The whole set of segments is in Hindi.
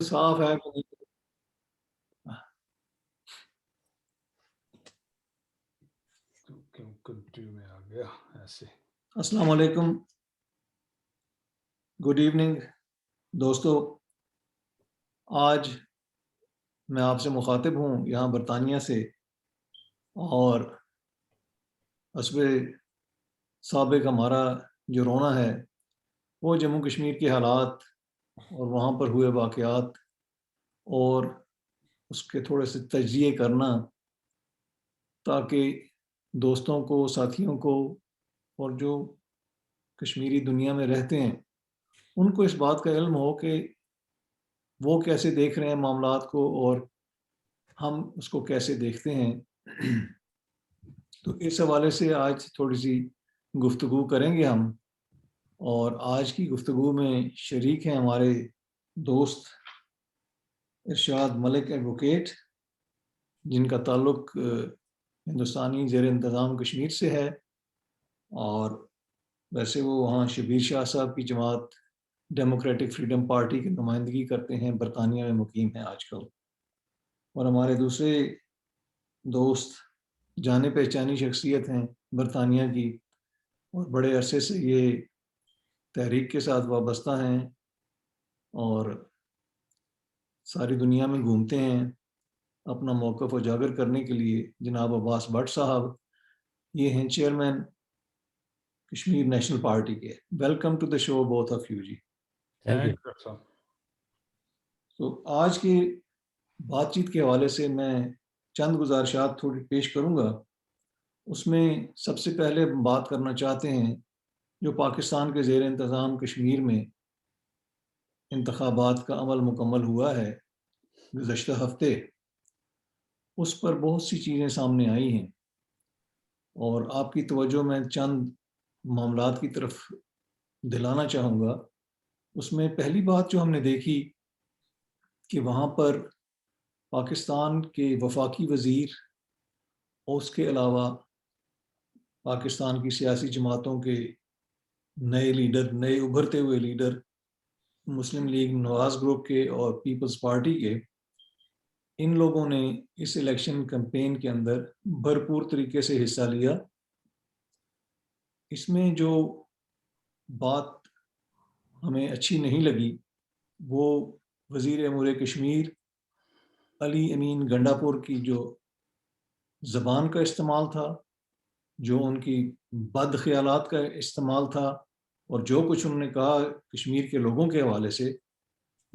साफ है कि नहीं? क्यों कंट्री में आ गया ऐसे। अस्सलाम वालेकुम, गुड इवनिंग दोस्तों। आज मैं आपसे मुखातिब हूँ यहाँ बरतानिया से, और हस्बे साबिक हमारा जो रोना है वो जम्मू कश्मीर के हालात और वहाँ पर हुए वाक़यात और उसके थोड़े से तजिए करना, ताकि दोस्तों को, साथियों को और जो कश्मीरी दुनिया में रहते हैं उनको इस बात का इल्म हो कि वो कैसे देख रहे हैं मामलात को और हम उसको कैसे देखते हैं। तो इस हवाले से आज थोड़ी सी गुफ्तगू करेंगे हम। और आज की गुफ्तगू में शरीक हैं हमारे दोस्त इरशाद मलिक एडवोकेट, जिनका ताल्लुक हिंदुस्तानी ज़ेर इंतज़ाम कश्मीर से है, और वैसे वो वहाँ शबीर शाह साहब की जमात डेमोक्रेटिक फ्रीडम पार्टी की नुमाइंदगी करते हैं, बरतानिया में मुकीम हैं आजकल। और हमारे दूसरे दोस्त जाने पहचानी शख्सियत हैं बरतानिया की, और बड़े अरसे से ये तहरीक के साथ वाबस्ता हैं और सारी दुनिया में घूमते हैं अपना मौक़िफ़ उजागर करने के लिए। जनाब अब्बास भट्ट साहब, ये हैं चेयरमैन कश्मीर नेशनल पार्टी के। Welcome to the show both of you जी। Thank you. तो आज की बातचीत के हवाले से मैं चंद गुजारिशात थोड़ी पेश करूँगा। उसमें सबसे पहले बात करना चाहते हैं जो पाकिस्तान के ज़ेर इंतज़ाम कश्मीर में इंतखाबात का अमल मुकम्मल हुआ है गुज़श्ता हफ्ते, उस पर बहुत सी चीज़ें सामने आई हैं और आपकी तवज्जो मैं चंद मामलात की तरफ दिलाना चाहूँगा। उसमें पहली बात जो हमने देखी कि वहाँ पर पाकिस्तान के वफाकी वज़ीर और उसके अलावा पाकिस्तान की सियासी जमातों के नए लीडर, नए उभरते हुए लीडर, मुस्लिम लीग नवाज़ ग्रुप के और पीपल्स पार्टी के, इन लोगों ने इस इलेक्शन कैंपेन के अंदर भरपूर तरीके से हिस्सा लिया। इसमें जो बात हमें अच्छी नहीं लगी वो वज़ीर अमूर कश्मीर अली अमीन गंडापुर की जो ज़बान का इस्तेमाल था, जो उनकी बद ख़यालात का इस्तेमाल था, और जो कुछ उन्होंने कहा कश्मीर के लोगों के हवाले से,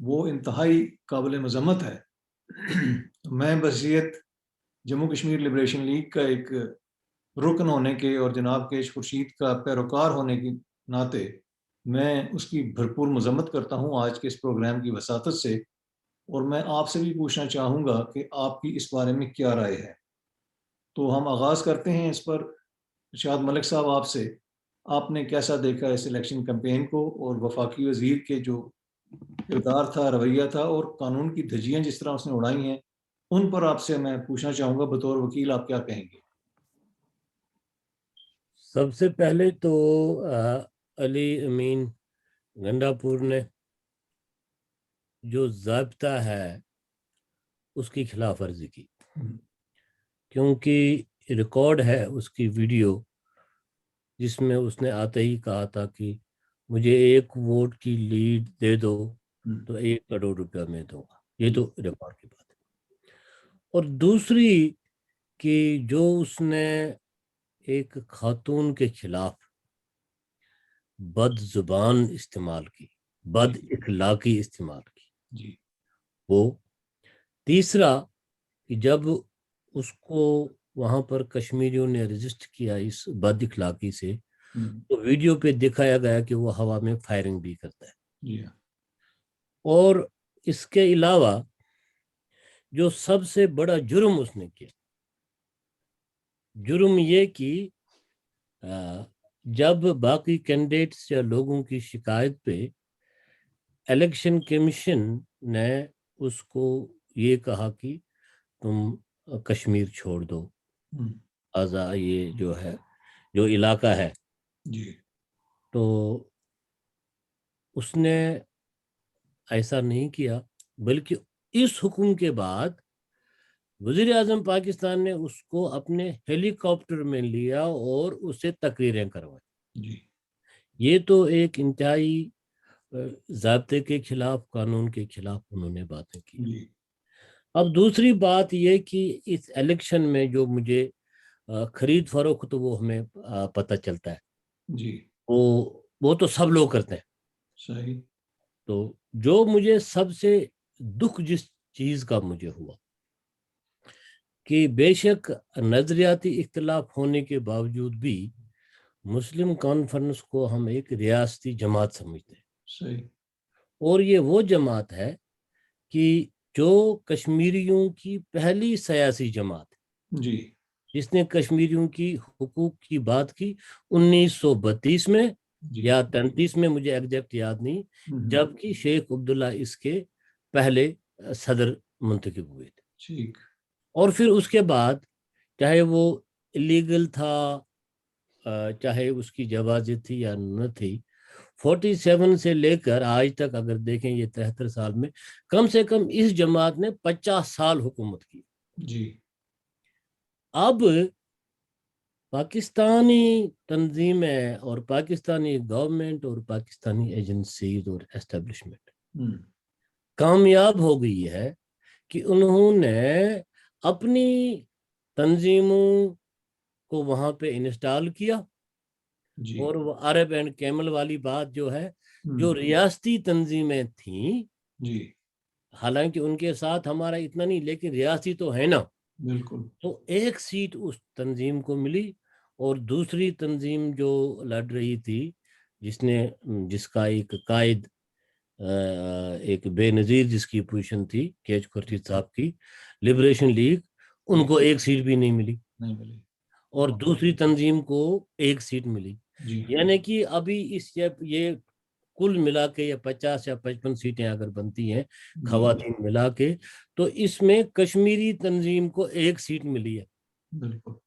वो इंतहाई काबिल मज़म्मत है। मैं बहसीयत जम्मू कश्मीर लिबरेशन लीग का एक रुकन होने के और जनाब केश खुर्शीद का पैरोकार होने के नाते मैं उसकी भरपूर मज़म्मत करता हूँ आज के इस प्रोग्राम की वसातत से। और मैं आपसे भी पूछना चाहूँगा कि आपकी इस बारे में क्या राय है। तो हम आगाज़ करते हैं इस पर। इरशाद मलिक साहब, आपसे, आपने कैसा देखा इस इलेक्शन कैंपेन को और वफाकी वज़ीर के जो किरदार था, रवैया था और कानून की धज्जियाँ जिस तरह उसने उड़ाई हैं, उन पर आपसे मैं पूछना चाहूँगा बतौर वकील, आप क्या कहेंगे? सबसे पहले तो अली अमीन गंडापुर ने जो ज़ाब्ता है उसकी खिलाफ वर्जी की, क्योंकि रिकॉर्ड है उसकी वीडियो जिसमें उसने आते ही कहा था कि मुझे 1 वोट की लीड दे दो तो 1 करोड़ रुपया मैं दूंगा। ये तो रिकॉर्ड की बात है। और दूसरी कि जो उसने एक खातून के खिलाफ बद जुबान इस्तेमाल की, बद इखलाकी इस्तेमाल की, जी। वो तीसरा कि जब उसको वहां पर कश्मीरियों ने रजिस्ट किया इस बद इखलाकी से, तो वीडियो पे दिखाया गया कि वो हवा में फायरिंग भी करता है। जी। और इसके अलावा जो सबसे बड़ा जुर्म उसने किया, जुर्म ये कि जब बाकी कैंडिडेट्स या लोगों की शिकायत पे इलेक्शन कमीशन ने उसको ये कहा कि तुम कश्मीर छोड़ दो, आज़ा ये जो है जो इलाका है, जी। तो उसने ऐसा नहीं किया। बल्कि इस हुक्म के बाद वजीर आजम पाकिस्तान ने उसको अपने हेलीकॉप्टर में लिया और उससे तकरीरें करवाई। जी ये तो एक इंतहाई ज़ाब्ते के खिलाफ, कानून के खिलाफ उन्होंने बातें की। जी अब दूसरी बात ये कि इस इलेक्शन में जो मुझे खरीद फरोख्त वो हमें पता चलता है, जी वो तो सब लोग करते हैं। सही। तो जो मुझे सबसे दुख जिस चीज का मुझे हुआ कि बेशक नजरियाती इख्तिलाफ होने के बावजूद भी मुस्लिम कॉन्फ्रेंस को हम एक रियासती जमात समझते हैं, सही। और ये वो जमात है कि जो कश्मीरियों की पहली सियासी जमात है जी जिसने कश्मीरियों की हुकूक की बात की 1932 में जी या 33 में, मुझे एग्जैक्ट याद नहीं, जबकि शेख अब्दुल्ला इसके पहले सदर मुंतखब हुए थे। ठीक। और फिर उसके बाद चाहे वो इलीगल था, चाहे उसकी जवाज़त थी या न थी, 47 से लेकर आज तक अगर देखें ये 73 साल में कम से कम इस जमात ने 50 साल हुकूमत की। जी अब पाकिस्तानी तंजीमें और पाकिस्तानी गवर्नमेंट और पाकिस्तानी एजेंसीज और एस्टेब्लिशमेंट कामयाब हो गई है कि उन्होंने अपनी तंजीमों को वहां पे इंस्टॉल किया, जी और वो अरब एंड कैमल वाली बात जो है, जो हम्म, रियासती तंजीमें थीं, जी हालांकि उनके साथ हमारा इतना नहीं, लेकिन रियासती तो है ना, बिल्कुल। तो एक सीट उस तंजीम को मिली। और दूसरी तंजीम जो लड़ रही थी, जिसका एक कायद, एक बेनज़ीर जिसकी पोजीशन थी केच खुर्शीद साहब की, लिबरेशन लीग, जी उनको एक सीट भी नहीं मिली, नहीं मिली। और दूसरी तंजीम को एक सीट मिली। जी यानी कि अभी ये कुल मिला के ये 50 या 55 सीटें अगर बनती हैं जी खवातीन मिला के, तो इसमें कश्मीरी तंजीम को एक सीट मिली है। बिल्कुल।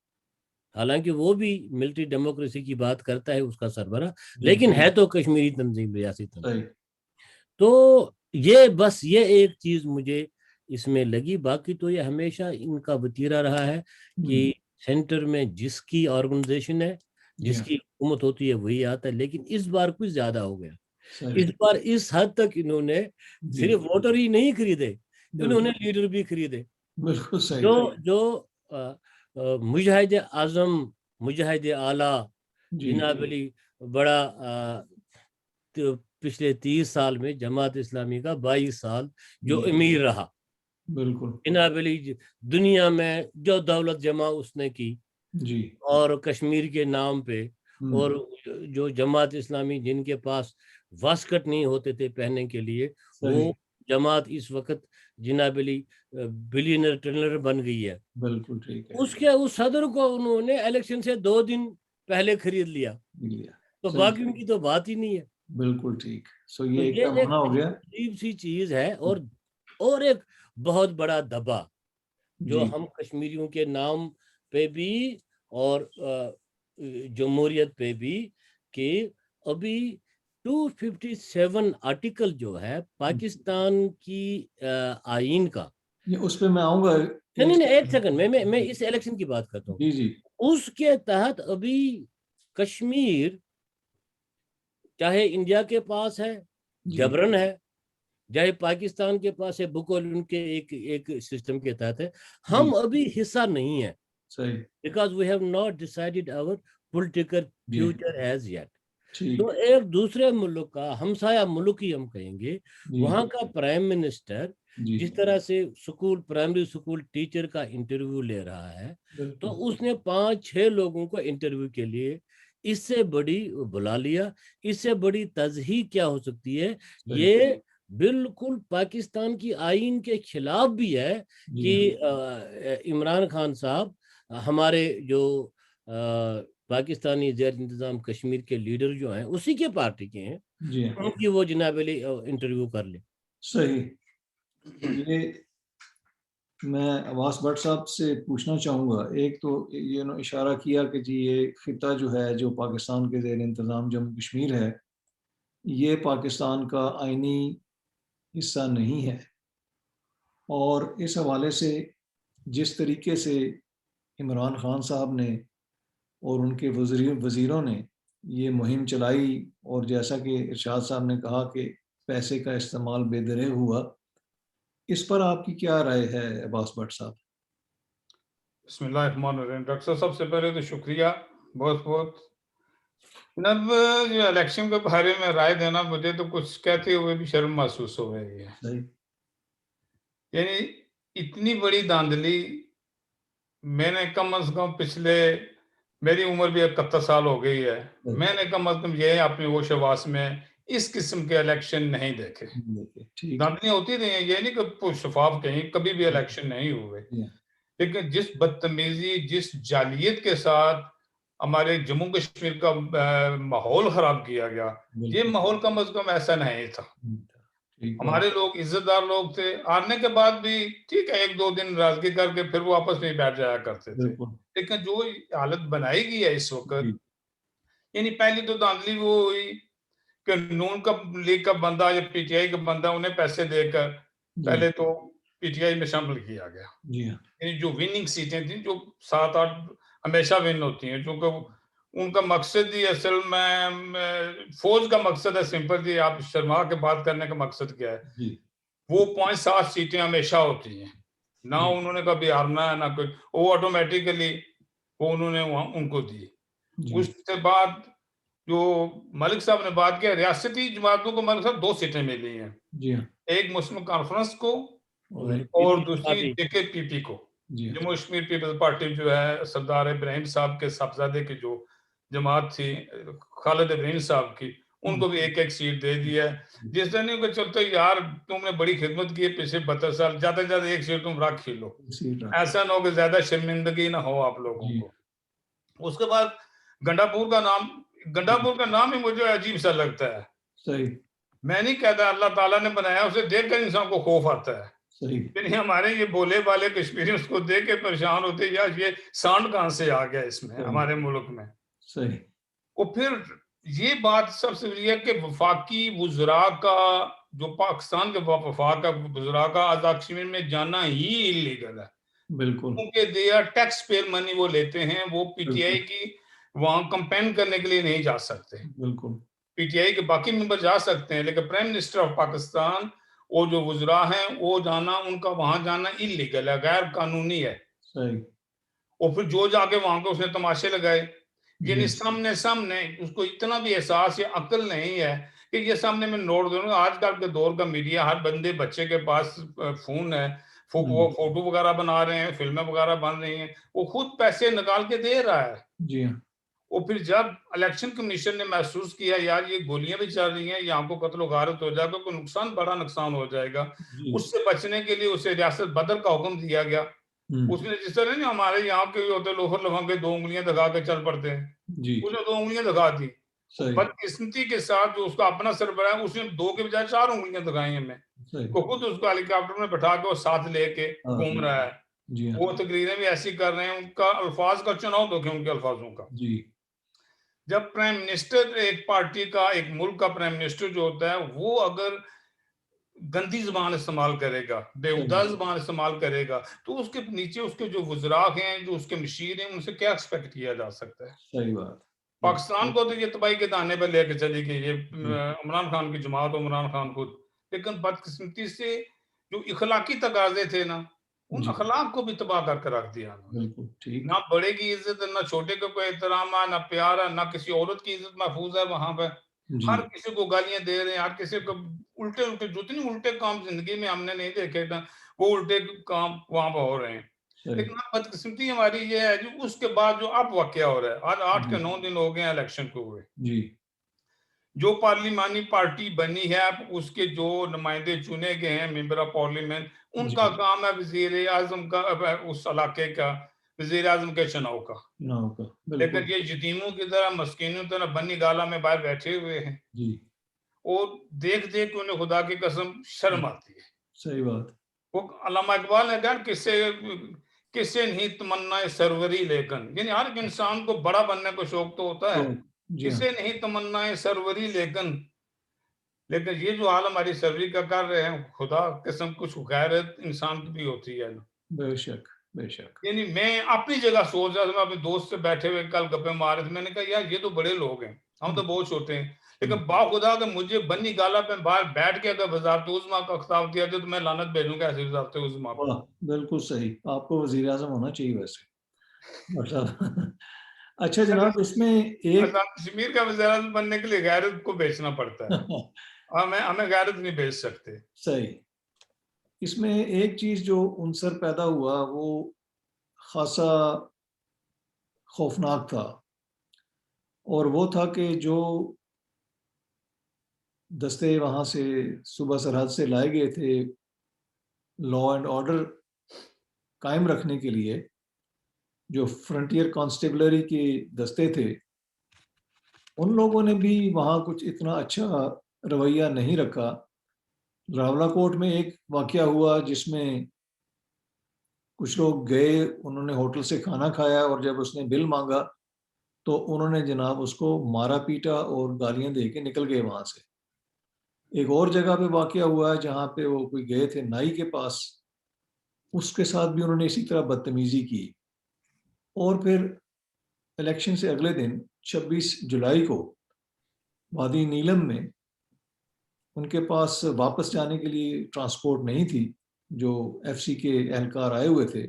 हालांकि वो भी मिलिट्री डेमोक्रेसी की बात करता है उसका सरबरा, जी लेकिन है तो कश्मीरी तंजीम, रियासी तंजीम। सही। तो ये एक चीज मुझे इसमें लगी। बाकी तो ये हमेशा इनका वतीरा रहा है हम्म, कि सेंटर में जिसकी ऑर्गेनाइजेशन है, जी हाँ जिसकी हुकूमत होती है, वही आता है। लेकिन इस बार कुछ ज्यादा हो गया। सही। इस बार इस हद तक इन्होंने जी सिर्फ वोटर ही नहीं खरीदे, इन्होंने बिल्कुल। लीडर भी खरीदे। बिल्कुल सही। जो जो मुजाहिद आजम, मुजाहिद आला जी जिनाब अली, बड़ा तो पिछले 30 साल में जमात इस्लामी का 22 साल जो जी अमीर रहा, बिल्कुल। जिनाब अली दुनिया में जो दौलत जमा उसने की, जी और कश्मीर के नाम पे, और हम्म, जो जमात इस्लामी जिनके पास वास्कट नहीं होते थे पहनने के लिए, सही। वो जमात इस वक्त जिनाब अली बिलियनर ट्रिलियनर बन गई है। बिल्कुल ठीक है। उस सदर को उन्होंने इलेक्शन से 2 दिन पहले खरीद लिया, लिया। तो सही। बाकी उनकी तो बात ही नहीं है। बिल्कुल ठीक। सो तो ये एक ये एक पैमाना हो गया। अजीब सी चीज है। और एक बहुत बड़ा दबा जो जी हम कश्मीरियों के नाम पे भी और जमहूरियत पे भी, कि अभी 257 आर्टिकल जो है पाकिस्तान की आईन का, ये उस पे मैं आऊंगा। नहीं एक नहीं नहीं, एक सेकंड, मैं इस इलेक्शन की बात करता हूँ। जी जी उसके तहत अभी कश्मीर चाहे इंडिया के पास है, जी जबरन है, चाहे पाकिस्तान के पास है, बुक और उनके एक एक सिस्टम के तहत है, हम जी अभी हिस्सा नहीं है, सही। Because we have not decided our political जी फ्यूचर एज येट। तो ठीक। एक दूसरे मुल्क का हमसाया मुल्क ही हम कहेंगे, जी वहां का प्राइम मिनिस्टर जी जिस तरह से प्राइमरी स्कूल टीचर का इंटरव्यू ले रहा है, तो बिल्कुल उसने 5-6 लोगों को इंटरव्यू के लिए इससे बड़ी बुला लिया। इससे बड़ी तजहीक क्या हो सकती है? सही। ये बिल्कुल पाकिस्तान की आईन के खिलाफ भी है जी कि हाँ इमरान खान साहब, हमारे जो पाकिस्तानी ज़ेर इंतज़ाम कश्मीर के लीडर जो हैं उसी के पार्टी के हैं, जी हाँ उनकी वो जनाब अली इंटरव्यू कर ले। सही। ये मैं अब्बास भट्ट साहब से पूछना चाहूँगा। एक तो ये ना इशारा किया कि जी ये खिता जो है जो पाकिस्तान के ज़ेर इंतज़ाम जम्मू कश्मीर है, ये पाकिस्तान का आइनी हिस्सा नहीं है। और इस हवाले से जिस तरीके से इमरान खान साहब ने और उनके वज़ीरों ने ये मुहिम चलाई, और जैसा कि इरशाद साहब ने कहा कि पैसे का इस्तेमाल बेदरह हुआ, इस पर आपकी क्या राय है अब्बास भट्ट साहब? बिस्मिल्लाहिर्रहमानिर्रहीम। डॉक्टर साहब, सबसे पहले तो शुक्रिया बहुत-बहुत। जनाब, जो इलेक्शन के बारे में राय देना, मुझे तो कुछ कहते हुए भी शर्म महसूस हो रही है। सही। यानी इतनी बड़ी धांधली मैंने कम से कम पिछले, मेरी उम्र भी 71 साल हो गई है, मैंने कम से कम ये अपनी होश हवास में इस किस्म के इलेक्शन नहीं देखे। ठीक। धांधलियां होती रही हैं, ये नहीं कि शफाफ कहीं कभी भी इलेक्शन नहीं हुए, लेकिन जिस बदतमीजी, जिस जालियत के साथ हमारे जम्मू कश्मीर का माहौल खराब किया गया, ये माहौल कम से कम ऐसा नहीं था। हमारे लोग इज्जतदार लोग थे, हारने के बाद भी ठीक है, 1-2 दिन नाराजगी करके फिर वो आपस में बैठ जाया करते थे। लेकिन जो हालत बनाई गई है इस वक्त, यानी पहली तो धांधली वो हुई कि नून का लीग का बंदा या पीटीआई का बंदा, उन्हें पैसे देकर पहले तो पीटीआई में शामिल किया गया। यानी जो विनिंग सीटें थी, जो 7-8 हमेशा विन होती हैं, क्योंकि उनका मकसद ही असल में फौज का मकसद है सिंपल जी, आप शर्मा के बात करने का मकसद क्या है? वो 5-7 सीटें हमेशा होती हैं, ना उन्होंने कभी हारना है ना कुछ, वो ऑटोमेटिकली वो उन्होंने उनको दी। उसके बाद जो मलिक साहब ने बात किया, रियासती जमातों को मलिक साहब 2 सीटें मिली हैं, एक मुस्लिम कॉन्फ्रेंस को और दूसरी जेकेपीपी को। जम्मू कश्मीर पीपल्स पार्टी जो है सरदार इब्राहिम साहब के साहबजादे की जो जमात थी, खालिद इब्राहिम साहब की, उनको भी 1-1 सीट दे दी है। जिस दिन उनके चलते, यार तुमने बड़ी खिदमत की है पिछले 72 साल, ज्यादा से ज्यादा 1 सीट तुम रख ही लो, ऐसा ना हो कि ज्यादा शर्मिंदगी ना हो आप लोगों को। उसके बाद गंडापुर का नाम ही मुझे अजीब सा लगता है। सही। मैं नहीं कहता, अल्लाह ताला ने बनाया, उसे देखकर इंसान को खौफ आता है। सही। हमारे ये भोले वाले कश्मीरी उसको देख के परेशान होते, यार ये सांड कहां से आ गया इसमें हमारे मुल्क में। सही। और फिर ये बात सबसे है कि वफाकी वुज़रा का, जो पाकिस्तान के वफाक का वुज़रा का आज़ाद कश्मीर में जाना ही इलीगल है। बिल्कुल। क्योंकि they are tax payer money वो लेते हैं, वो पीटीआई की वहां कंपेन करने के लिए नहीं जा सकते। बिल्कुल। पीटीआई के बाकी मेंबर जा सकते हैं, लेकिन प्राइम मिनिस्टर ऑफ पाकिस्तान और जो वुज़रा हैं, वो जाना, उनका वहां जाना इलीगल है, गैर कानूनी है। सही। और फिर जो जाके वहां पे उसने तमाशे लगाए, यानी सामने उसको इतना भी एहसास या अक्ल नहीं है कि ये सामने में नोट दूंगा। आजकल के दौर का मीडिया, हर बंदे बच्चे के पास फोन है, वो फोटो वगैरह बना रहे हैं, फिल्में वगैरह बन रही हैं, वो खुद पैसे निकाल के दे रहा है। जी हाँ। और फिर जब इलेक्शन कमीशन ने महसूस किया, यार ये गोलियां भी चल रही हैं, यहाँ को कत्ल गारत हो जाएगा, कोई नुकसान, बड़ा नुकसान हो जाएगा, उससे बचने के लिए उसे रियासत बदल का हुक्म दिया गया। उसने जिस तरह नहीं हमारे यहाँ के होते लोफर लफंगे 2 उंगलियां दिखा के चल पड़ते हैं, उसने 2 उंगलियां दिखा दी। बदकिस्मती के साथ जो उसका अपना सरबराह है, उसने 2 के बजाय 4 उंगलियां दिखाई हमें, वो खुद उसको हेलीकॉप्टर में बैठा के वो साथ लेके घूम रहा है। वो तकरीरें भी ऐसी कर रहे हैं, उनका अल्फाज का चुनाव देखें, उनके अल्फाजों का। जी। जब प्राइम मिनिस्टर एक पार्टी का, एक मुल्क का प्राइम मिनिस्टर जो होता है, वो अगर गंदी जबान इस्तेमाल करेगा, बेहुदा जबान इस्तेमाल करेगा, तो उसके नीचे उसके जो वुज़रा हैं, जो उसके मशीर हैं, उनसे क्या एक्सपेक्ट किया जा सकता है? सही बात। पाकिस्तान को तो ये तबाही के दाने पर लेके चली गई, ये इमरान खान की जमात और इमरान खान खुद। लेकिन बदकिस्मती से जो इखलाकी तकाजे थे ना, उन अखलाक को भी तबाह करके रख दिया। बिल्कुल ठीक। ना बड़े की इज्जत है, ना छोटे का कोई एहतराम है, ना प्यार है, ना किसी औरत की इज्जत महफूज है वहां पर। हर किसी को गालियां दे रहे हैं, हर किसी को उल्टे जितने उल्टे काम जिंदगी में हमने नहीं देखे ना, वो उल्टे काम वहां पर हो रहे हैं। लेकिन बदकिस्मती हमारी ये है जो उसके बाद जो अब वाकया हो रहा है, आज 8 के 9 दिन हो गए इलेक्शन को हुए। जी। जो पार्लिमानी पार्टी बनी है, अब उसके जो नुमाइंदे चुने गए हैं, मेंबर ऑफ पार्लियामेंट, उनका काम है वजीर आजम का, उस इलाके का वजीर आजम के चुनाव का। लेकिन ये यतीमों की तरह, मस्कीनों की तरह बन्नी गाला में बाहर बैठे हुए हैं। जी। और देख देख के उन्हें खुदा की कसम शर्म आती है। सही बात। वो अल्लामा इकबाल ने कहा, किससे नहीं तमन्ना सरवरी, लेकिन यानी हर इंसान को बड़ा बनने का शौक तो होता है, किसे नहीं तमन्ना सरवरी, लेकिन ये जो हाल हमारी सर्विस का कर रहे हैं, खुदा कसम कुछ गैरत इंसान की भी होती है ना। बेशक, बेशक। यानी मैं अपनी जगह सोच रहा था, मैं अपने दोस्त से बैठे हुए कल गप्पे मार रहे थे, मैंने कहा यार ये तो बड़े लोग हैं, हम तो बहुत छोटे हैं, लेकिन बाखुदा कि मुझे बन्नी गाला पे बाहर बैठ के अगर वजारत उज़्मा का खिताब दिया जाए तो मैं लानत भेजूंगा ऐसे वजारत उज़्मा पे। वाह! बिल्कुल सही। आपको वज़ीर-ए-आज़म होना चाहिए वैसे। माशाल्लाह। अच्छा जनाब, इसमें एक आज़ाद कश्मीर का वज़ीर-ए-आज़म बनने के लिए गैरत को बेचना पड़ता है। हमें गैरत नहीं बेच सकते। सही। इसमें एक चीज़ जो उनसर पैदा हुआ वो ख़ासा खौफ़नाक था, और वो था कि जो दस्ते वहाँ से सुबह सरहद से लाए गए थे लॉ एंड ऑर्डर कायम रखने के लिए, जो फ्रंटियर कॉन्स्टेबलरी के दस्ते थे, उन लोगों ने भी वहाँ कुछ इतना अच्छा रवैया नहीं रखा। रावलाकोट में एक वाक़या हुआ जिसमें कुछ लोग गए, उन्होंने होटल से खाना खाया और जब उसने बिल माँगा, तो उन्होंने जनाब उसको मारा-पीटा और गालियाँ दे के निकल गए वहाँ से। एक और जगह पे वाक़या हुआ है जहाँ पे वो कोई गए थे नाई के पास, उसके साथ भी उन्होंने इसी तरह बदतमीज़ी की। और फिर इलेक्शन से अगले दिन 26 जुलाई को वादी नीलम में उनके पास वापस जाने के लिए ट्रांसपोर्ट नहीं थी, जो एफसी के एहलकार आए हुए थे।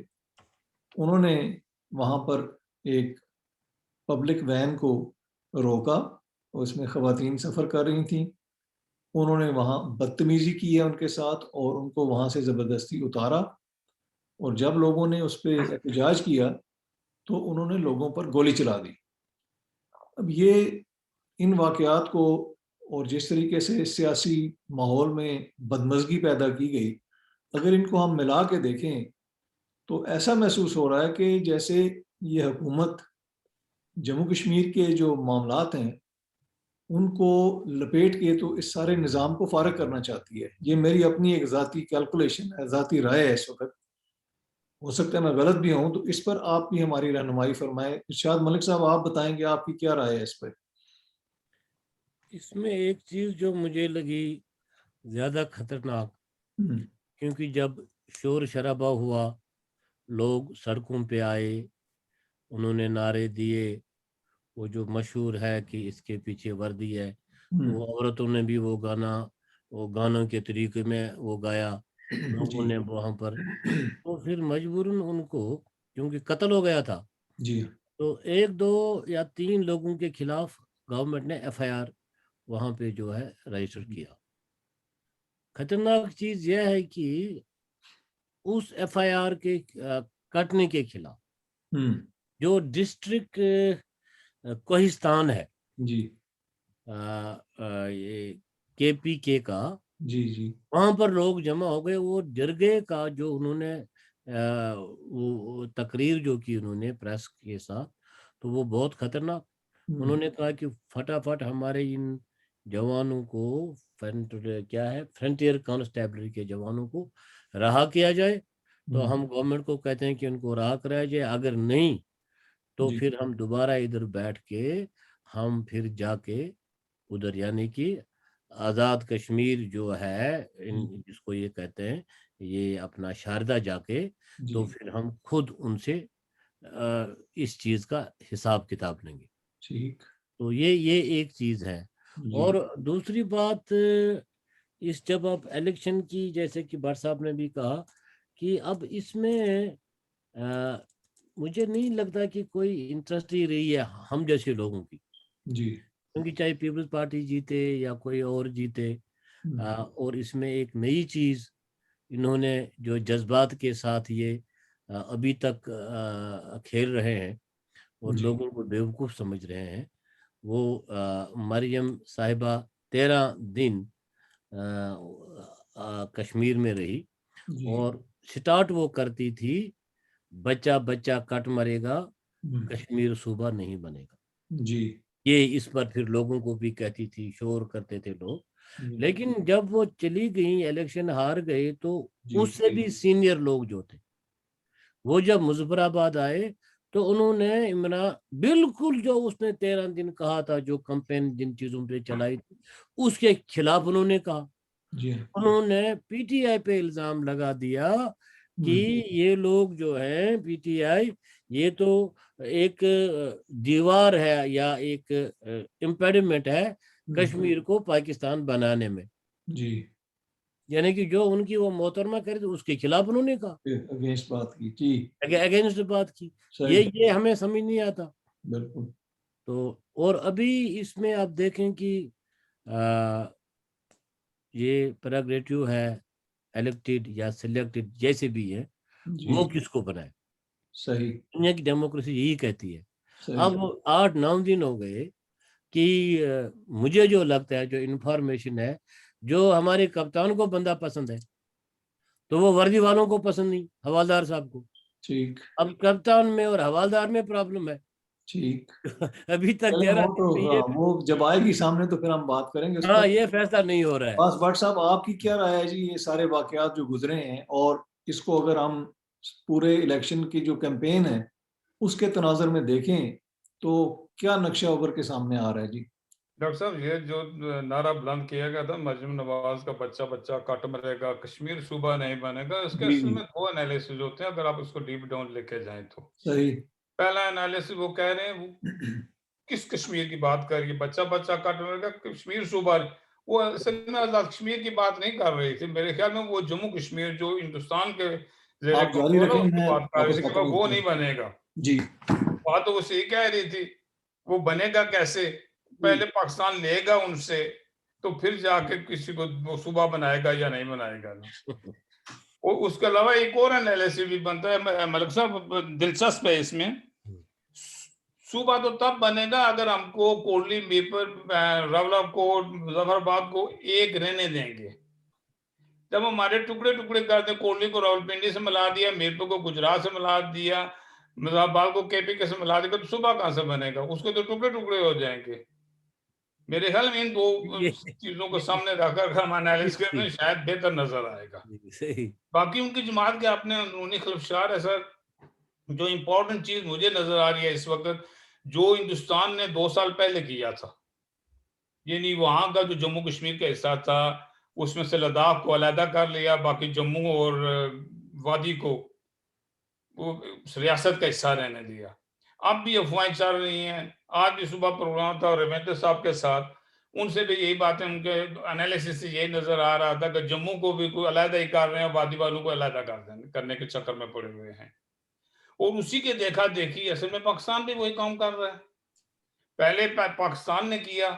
उन्होंने वहाँ पर एक पब्लिक वैन को रोका, उसमें ख़वातीन सफ़र कर रही थीं। उन्होंने वहाँ बदतमीज़ी की है उनके साथ और उनको वहाँ से ज़बरदस्ती उतारा, और जब लोगों ने उस पे एहतजाज किया, तो उन्होंने लोगों पर गोली चला दी। अब ये इन वाक़यात को और जिस तरीके से सियासी माहौल में बदमज़गी पैदा की गई, अगर इनको हम मिला के देखें, तो ऐसा महसूस हो रहा है कि जैसे ये हुकूमत जम्मू कश्मीर के जो मामलात हैं, उनको लपेट के तो इस सारे निज़ाम को फ़ारिग करना चाहती है। ये मेरी अपनी एक ज़ाती कैलकुलेशन है, ज़ाती राय है इस वक़्त। हो सकता है मैं गलत भी हूँ, तो इस पर आप भी हमारी रहनुमाई फ़रमाएँ। इरशाद मलिक साहब, आप बताएँगे आपकी क्या राय है इस पे? इसमें एक चीज़ जो मुझे लगी ज़्यादा खतरनाक, हुँ, क्योंकि जब शोर शराबा हुआ, लोग सड़कों पे आए, उन्होंने नारे दिए, वो जो मशहूर है कि इसके पीछे वर्दी है, हुँ, वो औरतों ने भी वो गाना, वो गानों के तरीके में वो गाया, जी। लोगों ने वहाँ पर, तो फिर मजबूरन उनको, क्योंकि कत्ल हो गया था, जी। तो 1, 2 या 3 लोगों के खिलाफ गवर्नमेंट ने एफआईआर वहाँ पे जो है रजिस्टर किया। खतरनाक चीज़ यह है कि उस एफआईआर के कटने के खिलाफ हुँ, जो डिस्ट्रिक्ट कोहिस्तान है, जी। ये केपीके का, जी, जी। वहाँ पर लोग जमा हो गए। वो जरगे का जो उन्होंने वो तकरीर जो की उन्होंने प्रेस के साथ, तो वो बहुत खतरनाक। हुँ, उन्होंने कहा कि फटाफट हमारे इन जवानों को, क्या है, फ्रंटियर कांस्टेबलरी के जवानों को रहा किया जाए। तो हुँ, हम गवर्नमेंट को कहते हैं कि उनको रहा कराया जाए, अगर नहीं तो जी। फिर हम दोबारा इधर बैठ के हम फिर जाके उधर, यानी कि आज़ाद कश्मीर जो है, हुँ, जिसको ये कहते हैं, ये अपना शारदा जाके, जी, तो फिर हम खुद उनसे इस चीज़ का हिसाब किताब लेंगे। ठीक। तो ये एक चीज़ है। जी। और दूसरी बात, इस जब आप इलेक्शन की, जैसे कि भट्ट साहब ने भी कहा, कि अब इसमें अ, मुझे नहीं लगता कि कोई इंटरेस्ट ही रही है हम जैसे लोगों की, जी। क्योंकि चाहे पीपल्स पार्टी जीते या कोई और जीते, हुँ, और इसमें एक नई चीज़ इन्होंने जो जज्बात के साथ ये अभी तक खेल रहे हैं और जी। लोगों को बेवकूफ़ समझ रहे हैं, वो मरियम साहिबा 13 दिन कश्मीर में रही, जी। और स्टार्ट वो करती थी, बच्चा बच्चा कट मरेगा, हुँ, कश्मीर सूबा नहीं बनेगा। जी। ये इस पर फिर लोगों को भी कहती थी, शोर करते थे लोग। जी। लेकिन जब वो चली गई, इलेक्शन हार गए, तो जी। उससे भी सीनियर लोग जो थे, वो जब मुजफ्फराबाद आए, तो उन्होंने इमरान बिल्कुल जो उसने 13 दिन कहा था, जो कैंपेन जिन चीजों पे चलाई थी, उसके खिलाफ उन्होंने कहा। जी हाँ। उन्होंने पीटीआई पे इल्जाम लगा दिया कि ये लोग जो है पीटीआई, ये तो एक दीवार है या एक इम्पेडिमेंट है कश्मीर को पाकिस्तान बनाने में। जी, यानी कि जो उनकी वो मोहतरमा करे थे उसके खिलाफ उन्होंने कहा, अगेंस्ट बात की जी। अगेंस्ट बात की। सही, ये हमें समझ नहीं आता। बिल्कुल। तो और अभी इसमें आप देखें कि आ, ये प्रेरोगेटिव है, इलेक्टेड या सिलेक्टेड जैसे भी है, जी, वो किसको बनाए। सही, दुनिया की डेमोक्रेसी यही कहती है। सही। अब 8-9 दिन हो गए कि मुझे जो लगता है, जो इन्फॉर्मेशन है, जो हमारे कप्तान को बंदा पसंद है तो वो वर्दी वालों को पसंद नहीं, हवालदार साहब को। ठीक, अब कप्तान में और हवालदार में प्रॉब्लम है। ठीक। अभी तक चलिए 13 वो तो दिन में हाँ, ये, वो जब आएगी सामने तो फिर हम बात करेंगे उस हाँ, पर। ये फैसला नहीं हो रहा है। बस भट्ट साहब, आपकी क्या राय है जी, ये सारे वाकयात जो गुजरे हैं, और इसको अगर हम पूरे इलेक्शन की जो कैंपेन है उसके तनाजर में देखें तो क्या नक्शा उभर के सामने आ रहा है जी? डॉक्टर साहब, ये जो नारा बुलंद किया गया था, मजनू नवाज का बच्चा बच्चा कट मरेगा, कश्मीर सूबा नहीं बनेगा, इसके जी, असल जी, में दो एनालिसिस होते हैं अगर आप उसको डीप डाउन लेके जाएं तो। सही। पहला एनालिसिस वो कह रहे हैं, वो किस कश्मीर की बात कर रही है, बच्चा बच्चा कट मरेगा, कश्मीर सूबा नहीं। वो असल में आजाद कश्मीर की बात नहीं कर रही थी, मेरे ख्याल में वो जम्मू कश्मीर जो हिंदुस्तान के जेर आप जारी कंट्रोल है रखें, उसकी मैं बात कर रही वापस थी कि आता हूँ वो इस नहीं पर। बनेगा। जी, बात तो वो सही कह रही थी, वो बनेगा कैसे, पहले पाकिस्तान लेगा उनसे तो फिर जाके किसी को वो सूबा बनाएगा या नहीं बनाएगा ना। और उसके अलावा एक और एनालिसिस भी बनता है मलिक साहब, दिलचस्प है इसमें। सूबा तो तब बनेगा अगर हमको कोटली मीरपुर रावलाकोट मुजफ्फराबाद को एक रहने देंगे। जब हमारे टुकड़े टुकड़े कर दें, कोटली को रावलपिंडी से मिला दिया, मीरपुर को गुजरात से मिला दिया, मुजफ्फराबाद को केपी के से मिला देगा, तो सूबा कहां से बनेगा, उसके तो टुकड़े टुकड़े हो जाएंगे। मेरे ख्याल में इन दो ये चीजों को सामने रखकर हम एनालिसिस करें तो शायद बेहतर नजर आएगा। सही। बाकी उनकी जमात के अपने अंदरूनी खिलफशार है सर। जो इम्पोर्टेंट चीज मुझे नजर आ रही है इस वक्त, जो हिंदुस्तान ने 2 साल पहले किया था, यानी वहां का जो जम्मू कश्मीर का हिस्सा था उसमें से लद्दाख को अलहदा कर लिया, बाकी जम्मू और वादी को वो रियासत का हिस्सा रहने दिया। अब भी अफवाहें चल रही हैं। आज भी सुबह प्रोग्राम था रविंद्र साहब के साथ, उनसे भी यही बातें, उनके एनालिसिस से यही नजर आ रहा था कि जम्मू को भी कोई अलहदा ही कर रहे हैं, वादी वालों को अलहदा कर देने करने के चक्कर में पड़े हुए हैं। और उसी के देखा देखी असल में पाकिस्तान भी वही काम कर रहा है। पहले पाकिस्तान ने किया,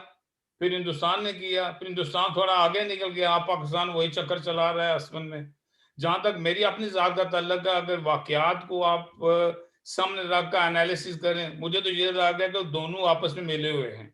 फिर हिंदुस्तान ने किया, फिर हिंदुस्तान थोड़ा आगे निकल गया, आप पाकिस्तान वही चक्कर चला रहा है असल में। जहां तक मेरी अपनी जात का तल्लक है, अगर वाकयात को आप सामने रख कर एनालिसिस करें, मुझे तो ये लगा कि दोनों आपस में मिले हुए हैं।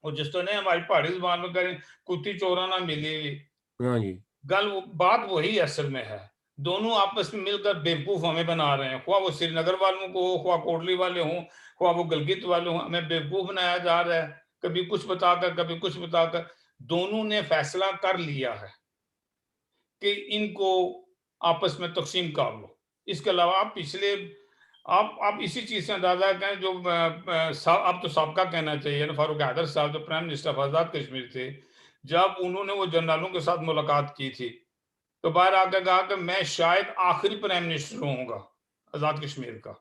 और जिस तरह हमारी पहाड़ी जुबान में करें, कुत्ती चोराना मिली हुई, हाँ जी, बात वही असल में है। दोनों आपस में मिलकर बेवकूफ हमें बना रहे हैं, ख्वाह वो श्रीनगर वालों को हो, ख्वाह कोटली वाले हों, ख्वाह वो गिलगित वाले हों, हमें बेवकूफ बनाया जा रहा है, कभी कुछ बताकर कभी कुछ बताकर। दोनों ने फैसला कर लिया है कि इनको आपस में तकसीम कर लो। इसके अलावा आप पिछले आप इसी चीज से अंदाजा करें, जो अब तो साबका कहना चाहिए ना, फारूक हैदर साहब जो प्राइम मिनिस्टर ऑफ आजाद कश्मीर थे, जब उन्होंने वो जनरलों के साथ मुलाकात की थी तो बाहर आकर कहा कि मैं शायद आखिरी प्राइम मिनिस्टर होऊंगा आजाद कश्मीर का।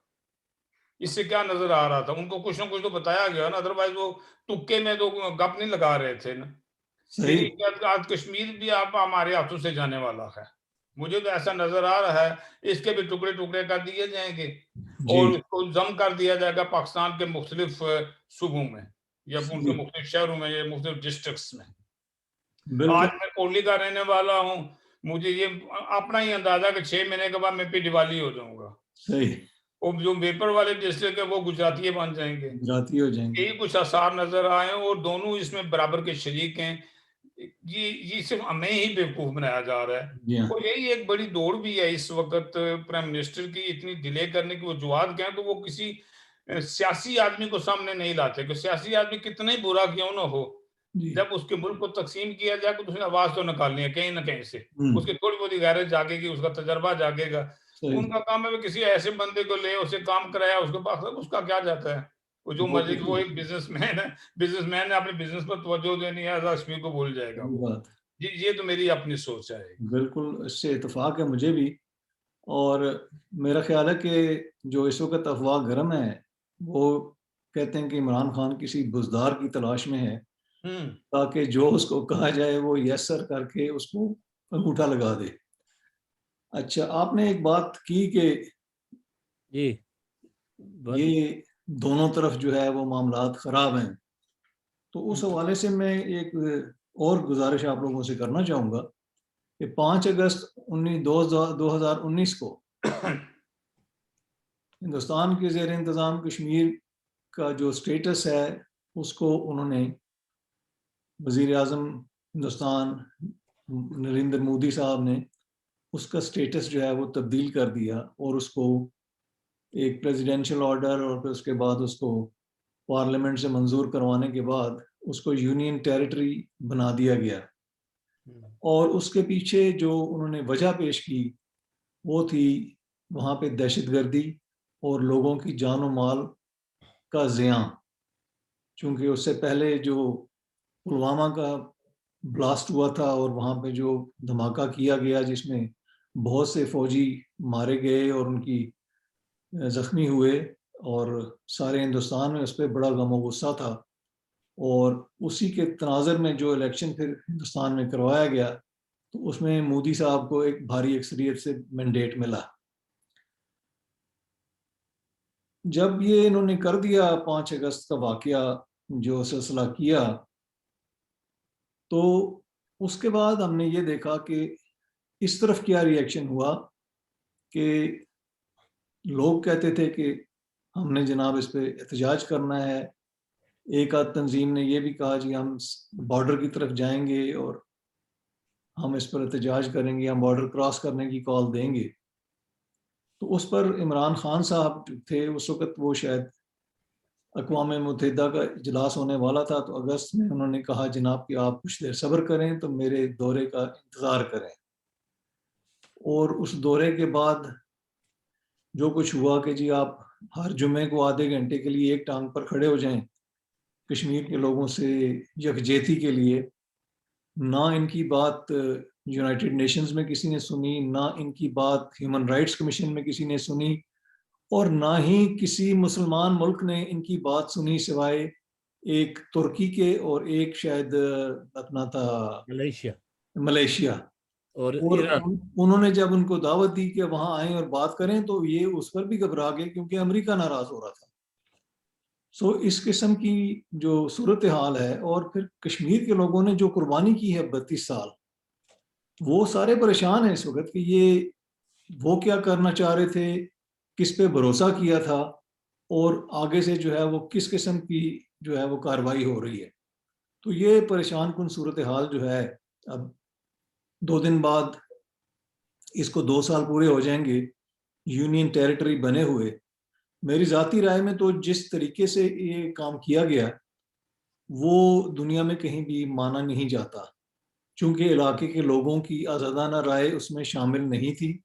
इससे क्या नजर आ रहा था, उनको कुछ ना कुछ तो बताया गया ना, अदरवाइज वो तुक्के में तो गप नहीं लगा रहे थे ना। सही, कि आज कश्मीर भी आप हमारे हाथों से जाने वाला है, मुझे तो ऐसा नजर आ रहा है। इसके भी टुकड़े टुकड़े कर दिए जाएंगे जी, और उसको जम कर दिया जाएगा पाकिस्तान के मुख्तलिफ सूबों में या उनके सही, मुख्तलिफ शहरों में या मुख्तलिफ डिस्ट्रिक्ट्स में। बिल्कुल आज मैं कोहली का रहने वाला हूँ, मुझे ये अपना ही अंदाजा कि 6 महीने के बाद मैं पे दिवाली हो जाऊंगा। सही, और जो वेपर वाले डिस्ट्रिक्ट है वो गुजराती बन जाएंगे। गुजराती हो जाएंगे। यही कुछ आसार नजर आए और दोनों इसमें बराबर के शरीक हैं। ये सिर्फ हमें ही बेवकूफ बनाया जा रहा है। जी हाँ, और यही एक बड़ी दौड़ भी है इस वक्त प्राइम मिनिस्टर की, इतनी डिले करने की वजूहत क्या है, तो वो किसी सियासी आदमी को सामने नहीं लाते कि सियासी आदमी कितना ही बुरा क्यों ना हो, जी, जब उसके मुल्क को तकसीम किया जाए तो उसने आवाज तो निकालनी है कहीं ना कहीं से, हम्म, उसकी थोड़ी बहुत गैरत जागेगी, उसका तजर्बा जागेगा। सही। उनका काम है वो किसी ऐसे बंदे को ले, उसे काम कराया, उसके पास उसका क्या जाता है, वो जो वो मर्जी, तो वो एक बिजनेसमैन है, बिजनेसमैन है, अपने बिजनेस पर तवज्जो देनी है, कश्मीर को भूल जाएगा सही वो। बात। ये तो मेरी अपनी सोच है। बिल्कुल, इससे इत्तेफ़ाक है मुझे भी। और मेरा ख़्याल है कि जो इस वक़्त अफ़वाह गर्म है, वो कहते हैं कि इमरान खान किसी बुज़दार की तलाश में है, हम्म। ताकि जो उसको कहा जाए वो यस सर करके उसको अंगूठा लगा दे। अच्छा, आपने एक बात की कि जी बस। ये दोनों तरफ जो है वो मामलात ख़राब हैं। तो उस हवाले से मैं एक और गुज़ारिश आप लोगों से करना चाहूँगा कि 5 अगस्त 2019 को हिंदुस्तान के ज़ेर इंतज़ाम कश्मीर का जो स्टेटस है, उसको उन्होंने वज़ीर-ए-आज़म हिंदुस्तान नरेंद्र मोदी साहब ने उसका स्टेटस जो है वो तब्दील कर दिया और उसको एक प्रेसिडेंशियल ऑर्डर और फिर उसके बाद उसको पार्लियामेंट से मंजूर करवाने के बाद उसको यूनियन टेरिटरी बना दिया गया। और उसके पीछे जो उन्होंने वजह पेश की वो थी वहाँ पे दहशतगर्दी और लोगों की जान और माल का ज़ियाँ। चूँकि उससे पहले जो पुलवामा का ब्लास्ट हुआ था और वहाँ पे जो धमाका किया गया जिसमें बहुत से फ़ौजी मारे गए और उनकी ज़ख्मी हुए और सारे हिंदुस्तान में उस पे बड़ा गम और गुस्सा था। और उसी के तनाज़ुर में जो इलेक्शन फिर हिंदुस्तान में करवाया गया, तो उसमें मोदी साहब को एक भारी अक्सरियत से मैंडेट मिला। जब ये इन्होंने कर दिया 5 अगस्त का वाक़या जो सिलसिला किया, तो उसके बाद हमने ये देखा कि इस तरफ क्या रिएक्शन हुआ कि लोग कहते थे कि हमने जनाब इस पे एहतजाज करना है। एक आध तंज़ीम ने ये भी कहा जी हम बॉर्डर की तरफ जाएँगे और हम इस पर एहतजाज करेंगे, हम बॉर्डर क्रॉस करने की कॉल देंगे। तो उस पर इमरान खान साहब थे उस वक़्त, वो शायद अक़वाम मुत्तहिदा का इजलास होने वाला था, तो अगस्त में उन्होंने कहा जनाब कि आप कुछ देर सब्र करें, तो मेरे दौरे का इंतज़ार करें। और उस दौरे के बाद जो कुछ हुआ कि जी आप हर जुम्मे को आधे घंटे के लिए एक टाँग पर खड़े हो जाएँ, कश्मीर के लोगों से यकजहती के लिए। ना इनकी बात यूनाइटेड नेशंस में किसी ने सुनी, ना इनकी बात ह्यूमन राइट्स कमीशन में किसी ने सुनी और ना ही किसी मुसलमान मुल्क ने इनकी बात सुनी सिवाय एक तुर्की के और एक शायद अपना था मलेशिया मलेशिया। और और ईरान। उन्होंने जब उनको दावत दी कि वहाँ आएँ और बात करें, तो ये उस पर भी घबरा गए क्योंकि अमेरिका नाराज़ हो रहा था। सो इस किस्म की जो सूरत हाल है और फिर कश्मीर के लोगों ने जो कुर्बानी की है 32 साल, वो सारे परेशान हैं इस वक़्त कि ये वो क्या करना चाह रहे थे, किस पे भरोसा किया था और आगे से जो है वो किस किस्म की जो है वो कार्रवाई हो रही है। तो ये परेशान-कुन सूरत हाल जो है, अब 2 दिन बाद इसको 2 साल पूरे हो जाएँगे, यूनियन टेरिटरी बने हुए। मेरी ज़ाती राय में तो जिस तरीके से ये काम किया गया, वो दुनिया में कहीं भी माना नहीं जाता। चूँकि इलाके के लोगों की आज़ादाना राय उसमें शामिल नहीं थी,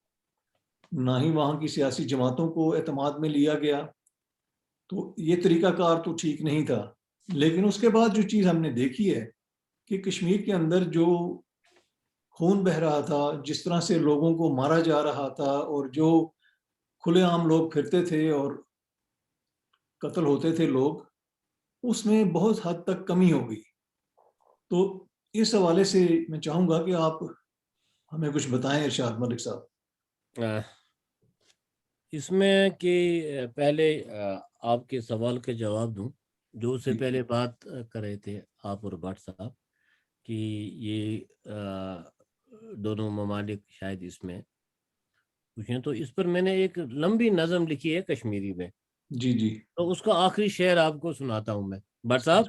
ना ही वहाँ की सियासी जमातों को एतमाद में लिया गया, तो ये तरीक़ाकार तो ठीक नहीं था। लेकिन उसके बाद जो चीज़ हमने देखी है कि कश्मीर के अंदर जो खून बह रहा था, जिस तरह से लोगों को मारा जा रहा था और जो खुलेआम लोग फिरते थे और कत्ल होते थे लोग, उसमें बहुत हद तक कमी हो गई। तो इस हवाले से मैं चाहूँगा कि आप हमें कुछ बताएँ इरशाद मलिक साहब। अ, इसमें कि पहले आपके सवाल के जवाब दूं, जो उससे जी, पहले बात कर रहे थे आप और भट्ट साहब कि ये दोनों ममालिक शायद इसमें पूछें, तो इस पर मैंने एक लंबी नज़म लिखी है कश्मीरी में, जी, जी। तो उसका आखिरी शेर आपको सुनाता हूं मैं भट्ट साहब।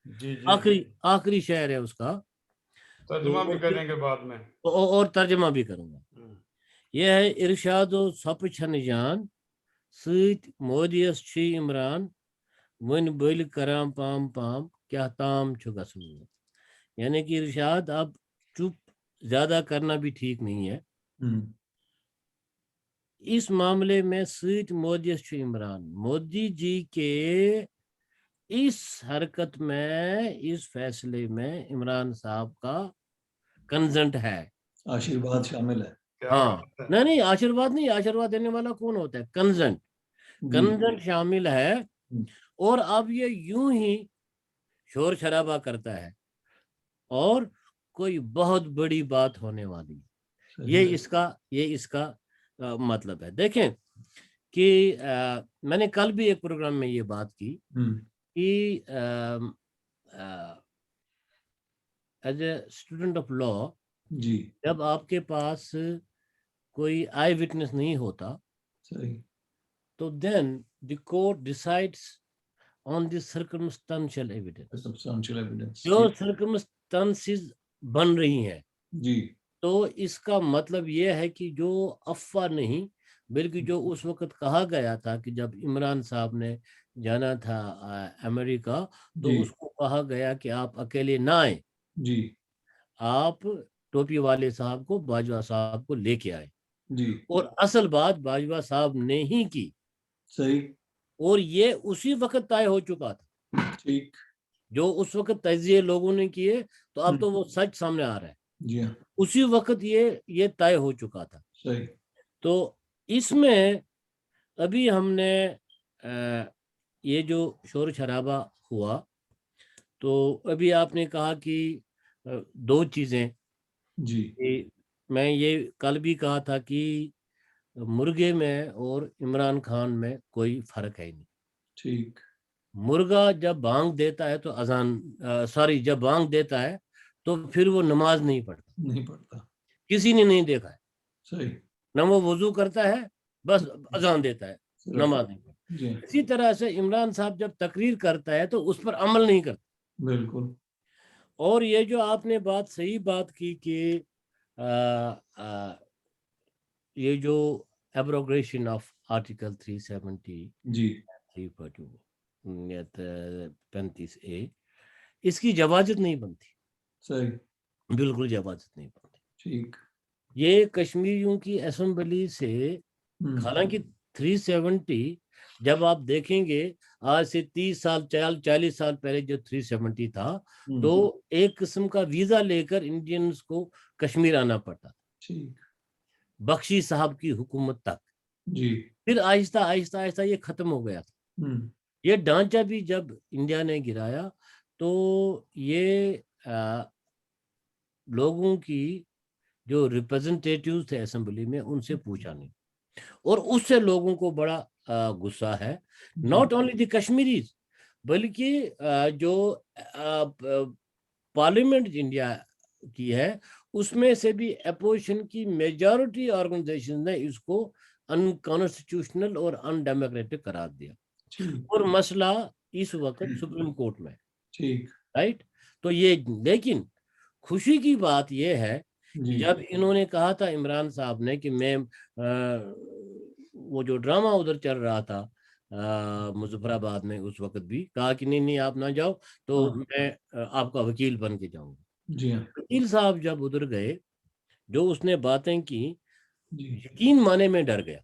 जी जी। आखिरी आखिरी शेर है उसका। तो तर्जुमा भी करेंगे बाद में। और तर्जमा भी करूंगा। यह है इरशादो सप छन जान सत मोदियस छी इमरान वन बल कराम पाम पाम क्या ताम छु गसन। यानी कि इरशाद अब चुप ज्यादा करना भी ठीक नहीं है। हुँ, इस मामले में सीट मोदी इमरान, मोदी जी के इस हरकत में, इस फैसले में इमरान साहब का कंसेंट है, आशीर्वाद शामिल है। क्या हाँ, बात है। नहीं आशीर्वाद नहीं, आशीर्वाद देने वाला कौन होता है, कंसेंट, जी। कंसेंट शामिल है। हम्म। और अब ये यूं ही शोर शराबा करता है और कोई बहुत बड़ी बात होने वाली है। सही ये है। इसका मतलब है। देखें कि मैंने कल भी एक प्रोग्राम में ये बात की कि as a student of law, जी। जब आपके पास कोई आई विटनेस नहीं होता, सही। तो then the court decides on the circumstantial evidence, substantial evidence. जो जी। सर्कमस्टेंसेस बन रही हैं। जी। तो इसका मतलब ये है कि जो अफवाह नहीं, बल्कि जो उस वक्त कहा गया था कि जब इमरान साहब ने जाना था अमेरिका, तो जी। उसको कहा गया कि आप अकेले ना आए, जी। आप टोपी वाले साहब को, बाजवा साहब को लेके आए। जी। और असल बात बाजवा साहब ने ही की, सही। और ये उसी वक्त तय हो चुका था। ठीक। जो उस वक्त तजिए लोगों ने किए, तो अब तो वो सच सामने आ रहा है। जी हाँ। उसी वक्त ये तय हो चुका था। सही। तो इसमें अभी हमने ये जो शोर शराबा हुआ, तो अभी आपने कहा कि दो चीजें, जी। कि मैं ये कल भी कहा था कि मुर्गे में और इमरान खान में कोई फर्क है नहीं। ठीक। मुर्गा जब बांग देता है तो जब बांग देता है तो फिर वो नमाज नहीं पढ़ता। नहीं पड़ता। किसी ने नहीं देखा है, सही। न वो वजू करता है, बस अजान देता है, सिर्फ। नमाज नहीं पढ़ता। जी हाँ। इसी तरह से इमरान साहब जब तकरीर करता है तो उस पर अमल नहीं करता। बिल्कुल। और ये जो आपने सही बात की कि ये जो abrogation of article 370 ji. 35A, इसकी जवाजत नहीं बनती, सही। बिल्कुल जवाजत नहीं बनती। ठीक। ये कश्मीरियों की असेंबली से, हालांकि 370, जब आप देखेंगे आज से 30 साल 40 साल पहले जो 370 था, तो एक किस्म का वीजा लेकर इंडियंस को कश्मीर आना पड़ता, ठीक। बख्शी साहब की हुकूमत तक। जी। फिर आहिस्ता आहिस्ता आहिस्ता ये खत्म हो गया था। ये ढांचा भी जब इंडिया ने गिराया, तो ये लोगों की जो रिप्रेजेंटेटिव थे असेंबली में, उनसे पूछा नहीं, और उससे लोगों को बड़ा गुस्सा है। नॉट ओनली द कश्मीरीज, बल्कि जो पार्लियामेंट इंडिया की है, उसमें से भी अपोजिशन की मेजॉरिटी ऑर्गेनाइजेशन ने इसको अनकॉन्स्टिट्यूशनल और अनडेमोक्रेटिक करार दिया। ठीक। और मसला इस वक्त सुप्रीम कोर्ट में, ठीक। राइट। तो ये, लेकिन खुशी की बात यह है कि जी। जब इन्होंने कहा था, इमरान साहब ने, कि मैं वो जो ड्रामा उधर चल रहा था मुजफ्फराबाद में, उस वक्त भी कहा कि नहीं नहीं आप ना जाओ, तो हाँ। मैं आपका वकील बन के जाऊंगा। जी हाँ। वकील साहब जब उधर गए, जो उसने बातें की, जी। यकीन माने में डर गया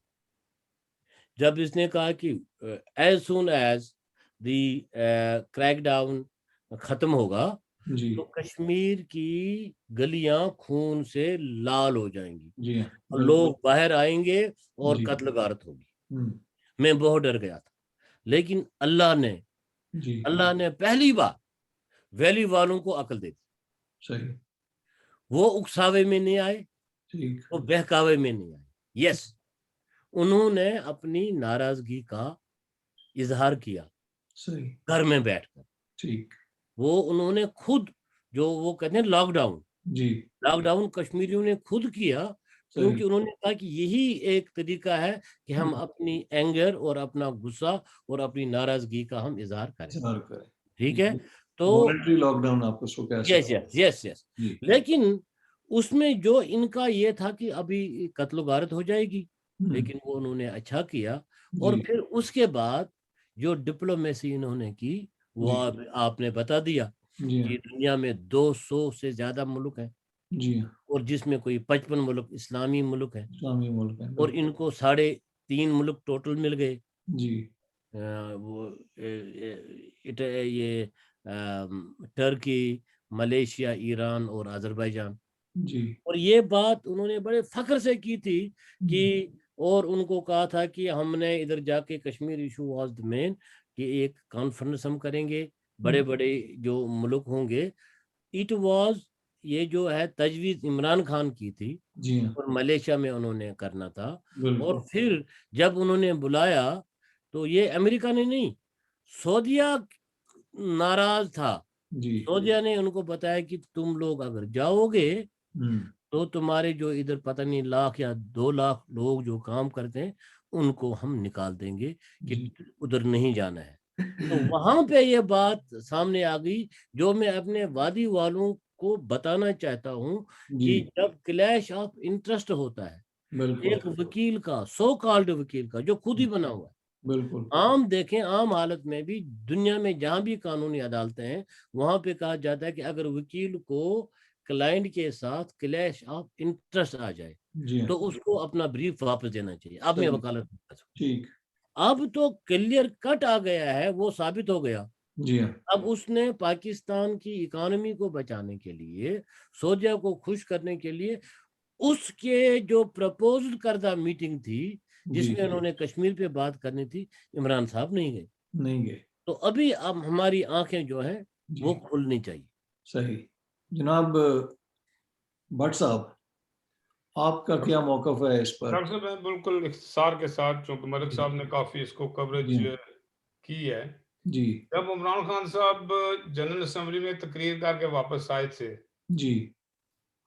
जब इसने कहा कि as soon as the crackdown खत्म होगा, जी। तो कश्मीर की गलियां खून से लाल हो जाएंगी, जी हाँ। और लोग बाहर आएंगे और जी। कत्ल गारत होगी। हम्म। मैं बहुत डर गया था, लेकिन जी। अल्लाह ने पहली बार वैली वालों को अकल दे दी। सही। वो उकसावे में नहीं आए, ठीक। वो बहकावे में नहीं आए। यस, उन्होंने अपनी नाराजगी का इजहार किया सही। घर में बैठकर। ठीक। वो उन्होंने खुद, जो वो कहते हैं जी। लॉकडाउन कश्मीरियों ने खुद किया, क्योंकि सही। उन्होंने कहा कि यही एक तरीका है कि हम अपनी एंगर और अपना गुस्सा और अपनी नाराजगी का हम इजहार करें। इजहार करें। ठीक है, तो वॉलंटरी लॉकडाउन आप उसको कह सकते यस यस यस। जी। लेकिन उसमें जो इनका ये था कि अभी कत्ल गारत हो जाएगी, लेकिन वो उन्होंने अच्छा किया। और जी। फिर उसके बाद जो डिप्लोमेसी इन्होंने की, वो जी। आपने बता दिया जी हाँ। कि दुनिया में 200 से ज्यादा मुल्क हैं, जी हाँ, और जिसमें कोई 55 मुल्क इस्लामी मुल्क है इस्लामी मुल्क है, और बिल्कुल। इनको 3.5 मुल्क टोटल मिल गए। जी, वो ये टर्की, मलेशिया, ईरान और अज़रबैजान। जी, और ये बात उन्होंने बड़े फ़ख्र से की थी कि जी, और उनको कहा था कि हमने इधर जाके Kashmir issue was the main कि एक कॉन्फ्रेंस हम करेंगे, बड़े-बड़े जो मुल्क होंगे। इट वाज़ ये जो है तजवीज़ इमरान खान की थी जी हाँ, और मलेशिया में उन्होंने करना था। और बिल्कुल। फिर जब उन्होंने बुलाया तो ये अमेरिका ने नहीं, सऊदीया नाराज़ था। जी, सऊदीया ने उनको बताया कि तुम लोग अगर जाओगे हुँ, तो तुम्हारे जो इधर पता नहीं लाख या 2 लाख लोग जो काम करते हैं, उनको हम निकाल देंगे कि जी, उधर नहीं जाना है। तो वहाँ पे ये बात सामने आ गई, जो मैं अपने वादी वालों को बताना चाहता हूँ कि जी, जब क्लैश ऑफ इंटरेस्ट होता है, बिल्कुल। एक वकील का, सो कॉल्ड वकील का, जो खुद ही बना हुआ है। बिल्कुल, आम देखें, आम हालत में भी दुनिया में जहाँ भी कानूनी अदालतें हैं, वहाँ पे कहा जाता है कि अगर वकील को क्लाइंट के साथ क्लैश ऑफ इंटरेस्ट आ जाए, जी तो हाँ, उसको अपना ब्रीफ वापस देना चाहिए। अब मैं सही, वकालत नहीं कर सकता। ठीक। अब तो क्लियर कट आ गया है, वो साबित हो गया। जी हाँ, अब उसने पाकिस्तान की इकॉनमी को बचाने के लिए, सऊदीया को खुश करने के लिए, उसके जो प्रपोज़्ड करदा मीटिंग थी, जी, जिसमें उन्होंने कश्मीर पे बात करनी थी, इमरान साहब नहीं गए। नहीं गए। तो अभी अब हमारी आँखें जो हैं, वो जी, खुलनी चाहिए। सही। जनाब भट्ट साहब, आपका क्या मौक़िफ़ है इस पर? डॉक्टर साहब मैं बिल्कुल इख्तिसार के साथ, चूँकि मलिक जी, साहब ने काफ़ी इसको कवरेज जी हाँ, की है। जी, जब इमरान खान साहब जनरल असेंबली में तकरीर करके वापस आए थे, जी,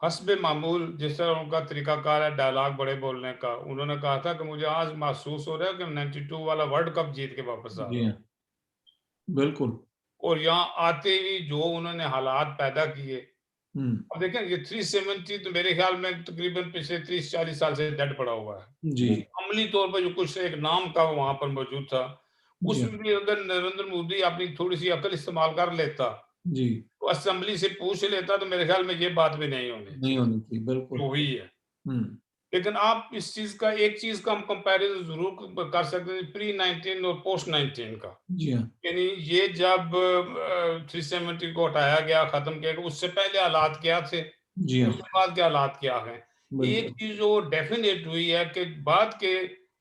हस्बे मामूल जिस तरह उनका तरीक़ाकार है डायलॉग बड़े बोलने का, उन्होंने कहा था कि मुझे आज महसूस हो रहा है कि 92 वाला वर्ल्ड कप जीत के वापस आ जी रहा हूँ। हाँ, बिल्कुल। और यहाँ आते ही जो उन्होंने हालात पैदा किए, हुँ, अब देखें ये 370 तो मेरे ख्याल में तकरीबन पिछले 30-40 साल से डेड पड़ा हुआ है। जी, अमली तौर पर जो कुछ एक नाम का वहाँ पर मौजूद था, जी हाँ, उसमें भी अगर नरेंद्र मोदी अपनी थोड़ी-सी अकल इस्तेमाल कर लेता, जी, तो असेंबली से पूछ लेता, तो मेरे ख्याल में ये बात भी नहीं होनी नहीं थी, होनी थी, बिल्कुल। जो हुई है। हुँ, लेकिन आप इस चीज़ का एक चीज़ का हम कंपैरिज़न ज़रूर कर सकते हैं प्री 19 और पोस्ट 19 का। जी हाँ, यानी ये जब 370 को हटाया गया, खत्म किया गया, उससे पहले हालात क्या थे, जी हाँ, उसके बाद के हालात क्या हैं। एक बिल्कुल। चीज़ जो डेफ़िनेट हुई है कि बाद के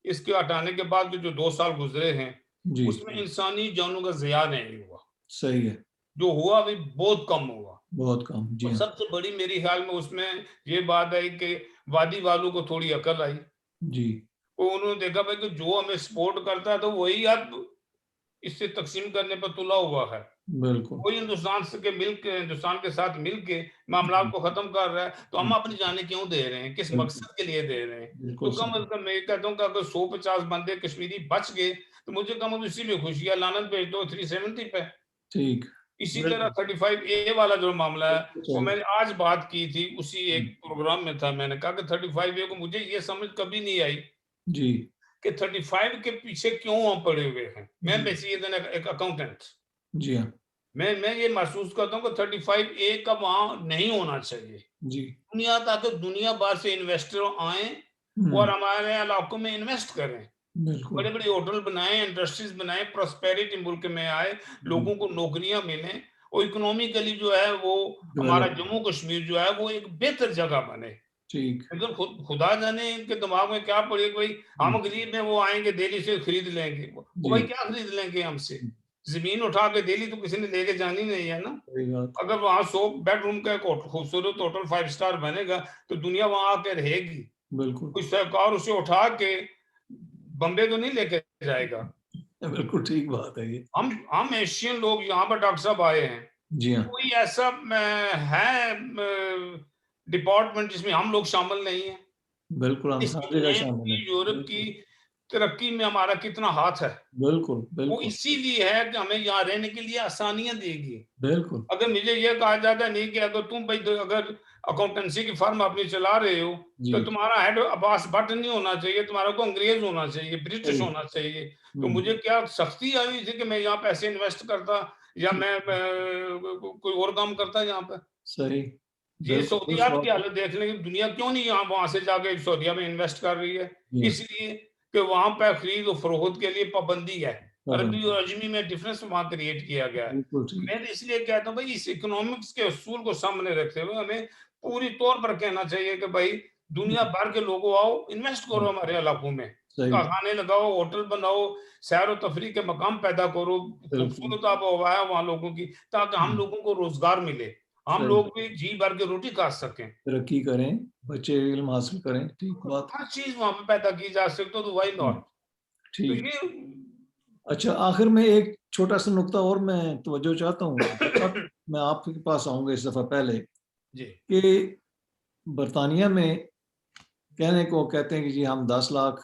इसके हटाने के बाद के जो 2 साल गुज़रे हैं, जी, उसमें इंसानी जानों का ज़िया नहीं हुआ। सही है, जो हुआ भी बहुत कम हुआ। बहुत कम। जी और हाँ, सबसे बड़ी मेरे ख़्याल में उसमें ये बात आई कि वादी वालों को थोड़ी अकल आई। जी, तो उन्होंने देखा भाई कि जो हमें सपोर्ट करता है, तो वही अब इससे तक़सीम करने पर तुला हुआ है। बिल्कुल। कोई हिंदुस्तान के साथ मिल के मामलात जी, को ख़त्म कर रहा है, तो हम हुँ, अपनी जानें क्यों दे रहे हैं? किस बिल्कुल, मकसद के लिए दे रहे हैं? तो बिल्कुल कम सही। अज़ कम मैं कहता हूँ कि अगर 100-50 बंदे कश्मीरी बच गए, तो मुझे कम अज़ इसी में खुशी है, लानत भेज दो 370 पे। ठीक, इसी तरह बिल्कुल, 35 ए वाला जो मामला है, बिल्कुल वो सही। मैंने आज बात की थी, उसी हुँ, एक प्रोग्राम में था, मैंने कहा कि 35 ए को मुझे ये समझ कभी नहीं आई जी, कि 35 के पीछे क्यों हम पड़े हुए हैं? मैं जी, बेसिकली एक अकाउंटेंट, जी हाँ, मैं ये महसूस करता हूँ कि 35 ए का वहाँ नहीं होना चाहिए। जी, दुनिया ताकि दुनिया भर से इन्वेस्टर आएँ और हुँ, हमारे इलाकों में इन्वेस्ट करें। बिल्कुल, बड़े-बड़े होटल बनाएँ, इंडस्ट्रीज़ बनाएँ, प्रॉस्पेरिटी मुल्क में आए, जी, लोगों को नौकरियाँ मिलें और इकोनॉमिकली जो है वो हमारा डेवलप जम्मू कश्मीर जो है वो एक बेहतर जगह बने। ठीक, लेकिन खुदा जाने इनके दिमाग में क्या पड़ी है कि भाई हुँ, हम गरीब हैं, वो आएँगे दिल्ली से खरीद लेंगे। वो जी, भाई क्या खरीद लेंगे हमसे? हुँ, ज़मीन उठा के दिल्ली तो किसी ने लेके जानी नहीं है ना। सही बात, अगर वहाँ 100 बेडरूम का एक खूबसूरत होटल 5 स्टार बनेगा, तो दुनिया वहाँ आके रहेगी। बिल्कुल, कोई सरकार उसे उठा के बॉम्बे तो नहीं लेके जाएगा। बिल्कुल ठीक बात है ये। हम एशियन लोग यहाँ पर डॉक्टर साहब आए हैं। जी हाँ, कोई ऐसा है डिपार्टमेंट जिसमें हम लोग शामिल नहीं हैं? बिल्कुल हम हर जगह स्पेन शामिल हैं। की, यूरोप की बिल्कुल, तरक्की में हमारा कितना हाथ है। बिल्कुल, वो बिल्कुल, इसीलिए है कि हमें यहाँ रहने के लिए आसानियाँ देगी। बिल्कुल, अगर मुझे ये कहा जाता नहीं कि अगर तुम भाई अगर अकाउंटेंसी की फर्म अपनी चला रहे हो, तो जी, तुम्हारा हेड अब्बास भट्ट नहीं होना चाहिए, तुम्हारा को अंग्रेज होना चाहिए, ब्रिटिश सही, होना चाहिए। तो हुँ, मुझे क्या सख्ती आई हुई थी कि मैं यहाँ पैसे इन्वेस्ट करता या मैं कोई और काम करता यहाँ पे? सही, ये सऊदीयात की हालत देख लेंगे, दुनिया क्यों नहीं यहाँ वहां से जाके सऊदीया में इन्वेस्ट कर रही है? इसलिए कि वहां पर खरीद और फरोख्त के लिए पाबंदी है, अरबी और अजमी में डिफरेंस वहां क्रिएट किया गया है। मैं तो इसलिए कहता हूँ भाई, इस इकोनॉमिक्स के असूल को सामने रखते हुए हमें पूरी तौर पर कहना चाहिए कि भाई दुनिया भर के लोगों आओ, इन्वेस्ट करो हमारे इलाकों में, कारखाने लगाओ, होटल बनाओ, सैर और तफरी के मकाम पैदा करो, खूबसूरत आबो हवा है वहाँ लोगों की, ताकि हम लोगों को रोजगार मिले, हम लोग भी जी भर के रोटी खा सकें, तरक्की करें, बच्चे इल्म हासिल करें। ठीक बात, हर चीज वहां पे पैदा की जा सकती, तो व्हाई नॉट? तो ठीक। ये अच्छा, आखिर में एक छोटा सा नुक्ता और मैं तवज्जो चाहता हूँ। अब मैं आपके पास आऊंगा इस दफा पहले जी कि बरतानिया में कहने को कहते हैं कि जी हम 10 लाख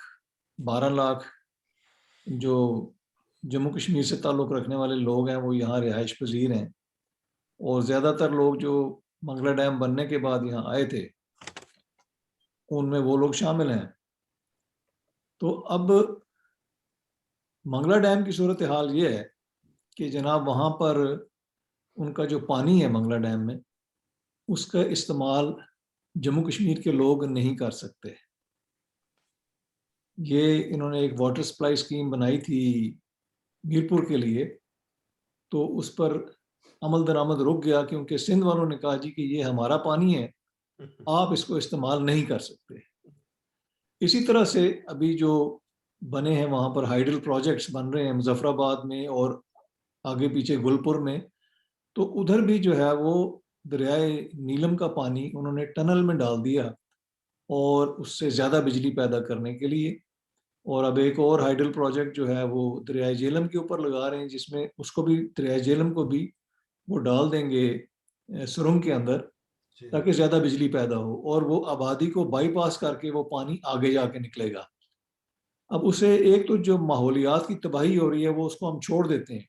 12 लाख जो जम्मू कश्मीर से ताल्लुक़ रखने वाले लोग हैं वो यहाँ रिहाइश पजीर हैं, और ज़्यादातर लोग जो मंगला डैम बनने के बाद यहाँ आए थे उनमें वो लोग शामिल हैं। तो अब मंगला डैम की सूरत हाल ये है कि जनाब वहाँ पर उनका जो पानी है मंगला डैम में, उसका इस्तेमाल जम्मू कश्मीर के लोग नहीं कर सकते। ये इन्होंने एक वाटर सप्लाई स्कीम बनाई थी मीरपुर के लिए, तो उस पर अमल दरामद रुक गया क्योंकि सिंध वालों ने कहा जी कि ये हमारा पानी है, आप इसको इस्तेमाल नहीं कर सकते। इसी तरह से अभी जो बने हैं वहाँ पर हाइडल प्रोजेक्ट्स बन रहे हैं मुजफ्फराबाद में और आगे पीछे गुलपुर में, तो उधर भी जो है वो दरियाए नीलम का पानी उन्होंने टनल में डाल दिया और उससे ज़्यादा बिजली पैदा करने के लिए। और अब एक और हाइडल प्रोजेक्ट जो है वो दरियाए झेलम के ऊपर लगा रहे हैं, जिसमें उसको भी दरियाए झेलम को भी वो डाल देंगे सुरंग के अंदर, ताकि ज़्यादा बिजली पैदा हो और वो आबादी को बाईपास करके वो पानी आगे जाके निकलेगा। अब उसे एक तो जो माहौलियात की तबाही हो रही है वो उसको हम छोड़ देते हैं,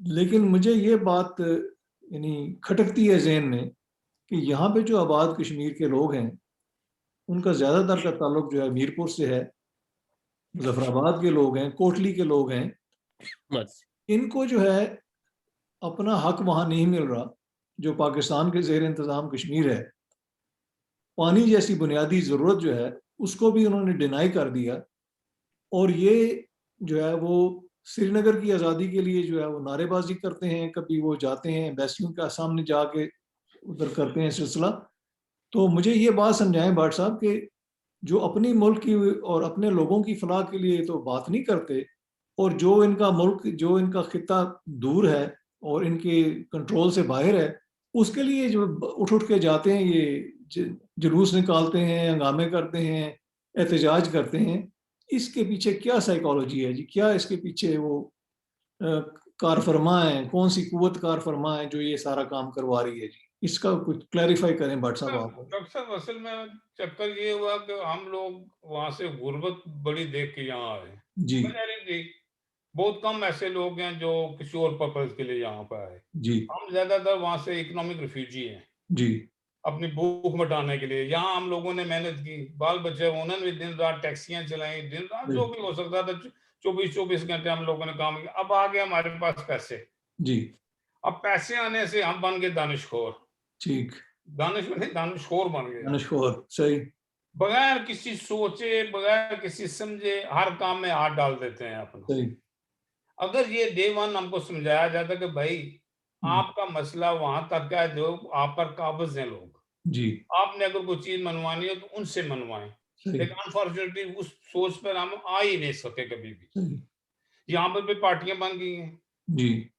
लेकिन मुझे ये बात यानी खटकती है ज़हन में कि यहाँ पे जो आबाद कश्मीर के लोग हैं उनका ज़्यादातर का ताल्लुक जो है मीरपुर से है, मुजफ्फराबाद के लोग हैं, कोटली के लोग हैं, इनको जो है अपना हक वहाँ नहीं मिल रहा जो पाकिस्तान के ज़ेर इंतज़ाम कश्मीर है। पानी जैसी बुनियादी ज़रूरत जो है उसको भी उन्होंने डिनाई कर दिया, और ये जो है वो श्रीनगर की आज़ादी के लिए जो है वो नारेबाजी करते हैं, कभी वो जाते हैं एम्बेसियों के सामने जाके उधर करते हैं सिलसिला। तो मुझे ये बात समझाएं भट्ट साहब कि जो अपनी मुल्क की और अपने लोगों की फलाह के लिए तो बात नहीं करते, और जो इनका मुल्क, जो इनका खिता दूर है और इनके कंट्रोल से बाहर है, उसके लिए जो उठ उठ के जाते हैं, ये जुलूस निकालते हैं, हंगामे करते हैं, एहतजाज करते हैं। इसके पीछे क्या साइकोलॉजी है जी? क्या इसके पीछे वो कार फरमा है, कौन सी कुव्वत कार फरमा है जो ये सारा काम करवा रही है जी? इसका कुछ क्लैरिफाई करें भट्ट साहब आप। डॉक्टर साहब, असल में चक्कर ये हुआ कि हम लोग वहां से गुर्बत बड़ी देख के यहाँ आए जी जी। बहुत कम ऐसे लोग हैं जो किसी और पर्पज के लिए यहाँ पर आए। जी हम ज्यादातर वहां से इकोनॉमिक रिफ्यूजी हैं, जी अपनी भूख मिटाने के लिए। यहाँ हम लोगों ने मेहनत की, बाल बच्चे, उन्होंने भी दिन रात टैक्सियां चलाई, दिन रात जो भी हो सकता था 24-24 घंटे हम लोगों ने काम किया। अब आ गया हमारे पास पैसे, जी, अब पैसे आने से हम बन गए दानिशखोर। ठीक, दानिशखोर बन गए, दानिशखोर, सही, बगैर किसी सोचे, बगैर किसी समझे हर काम में हाथ डाल देते हैं अपना। सही, अगर ये डे वन हमको समझाया जाता कि भाई आपका मसला वहां तक है जो आप पर काबिज हैं लोग, जी, आपने अगर कोई चीज मनवानी हो तो उनसे मनवाएं, सही, लेकिन अनफॉर्चुनेटली उस सोच पर हम आ ही नहीं सके कभी भी। सही, यहाँ पर भी पार्टियां बन गई हैं, जी,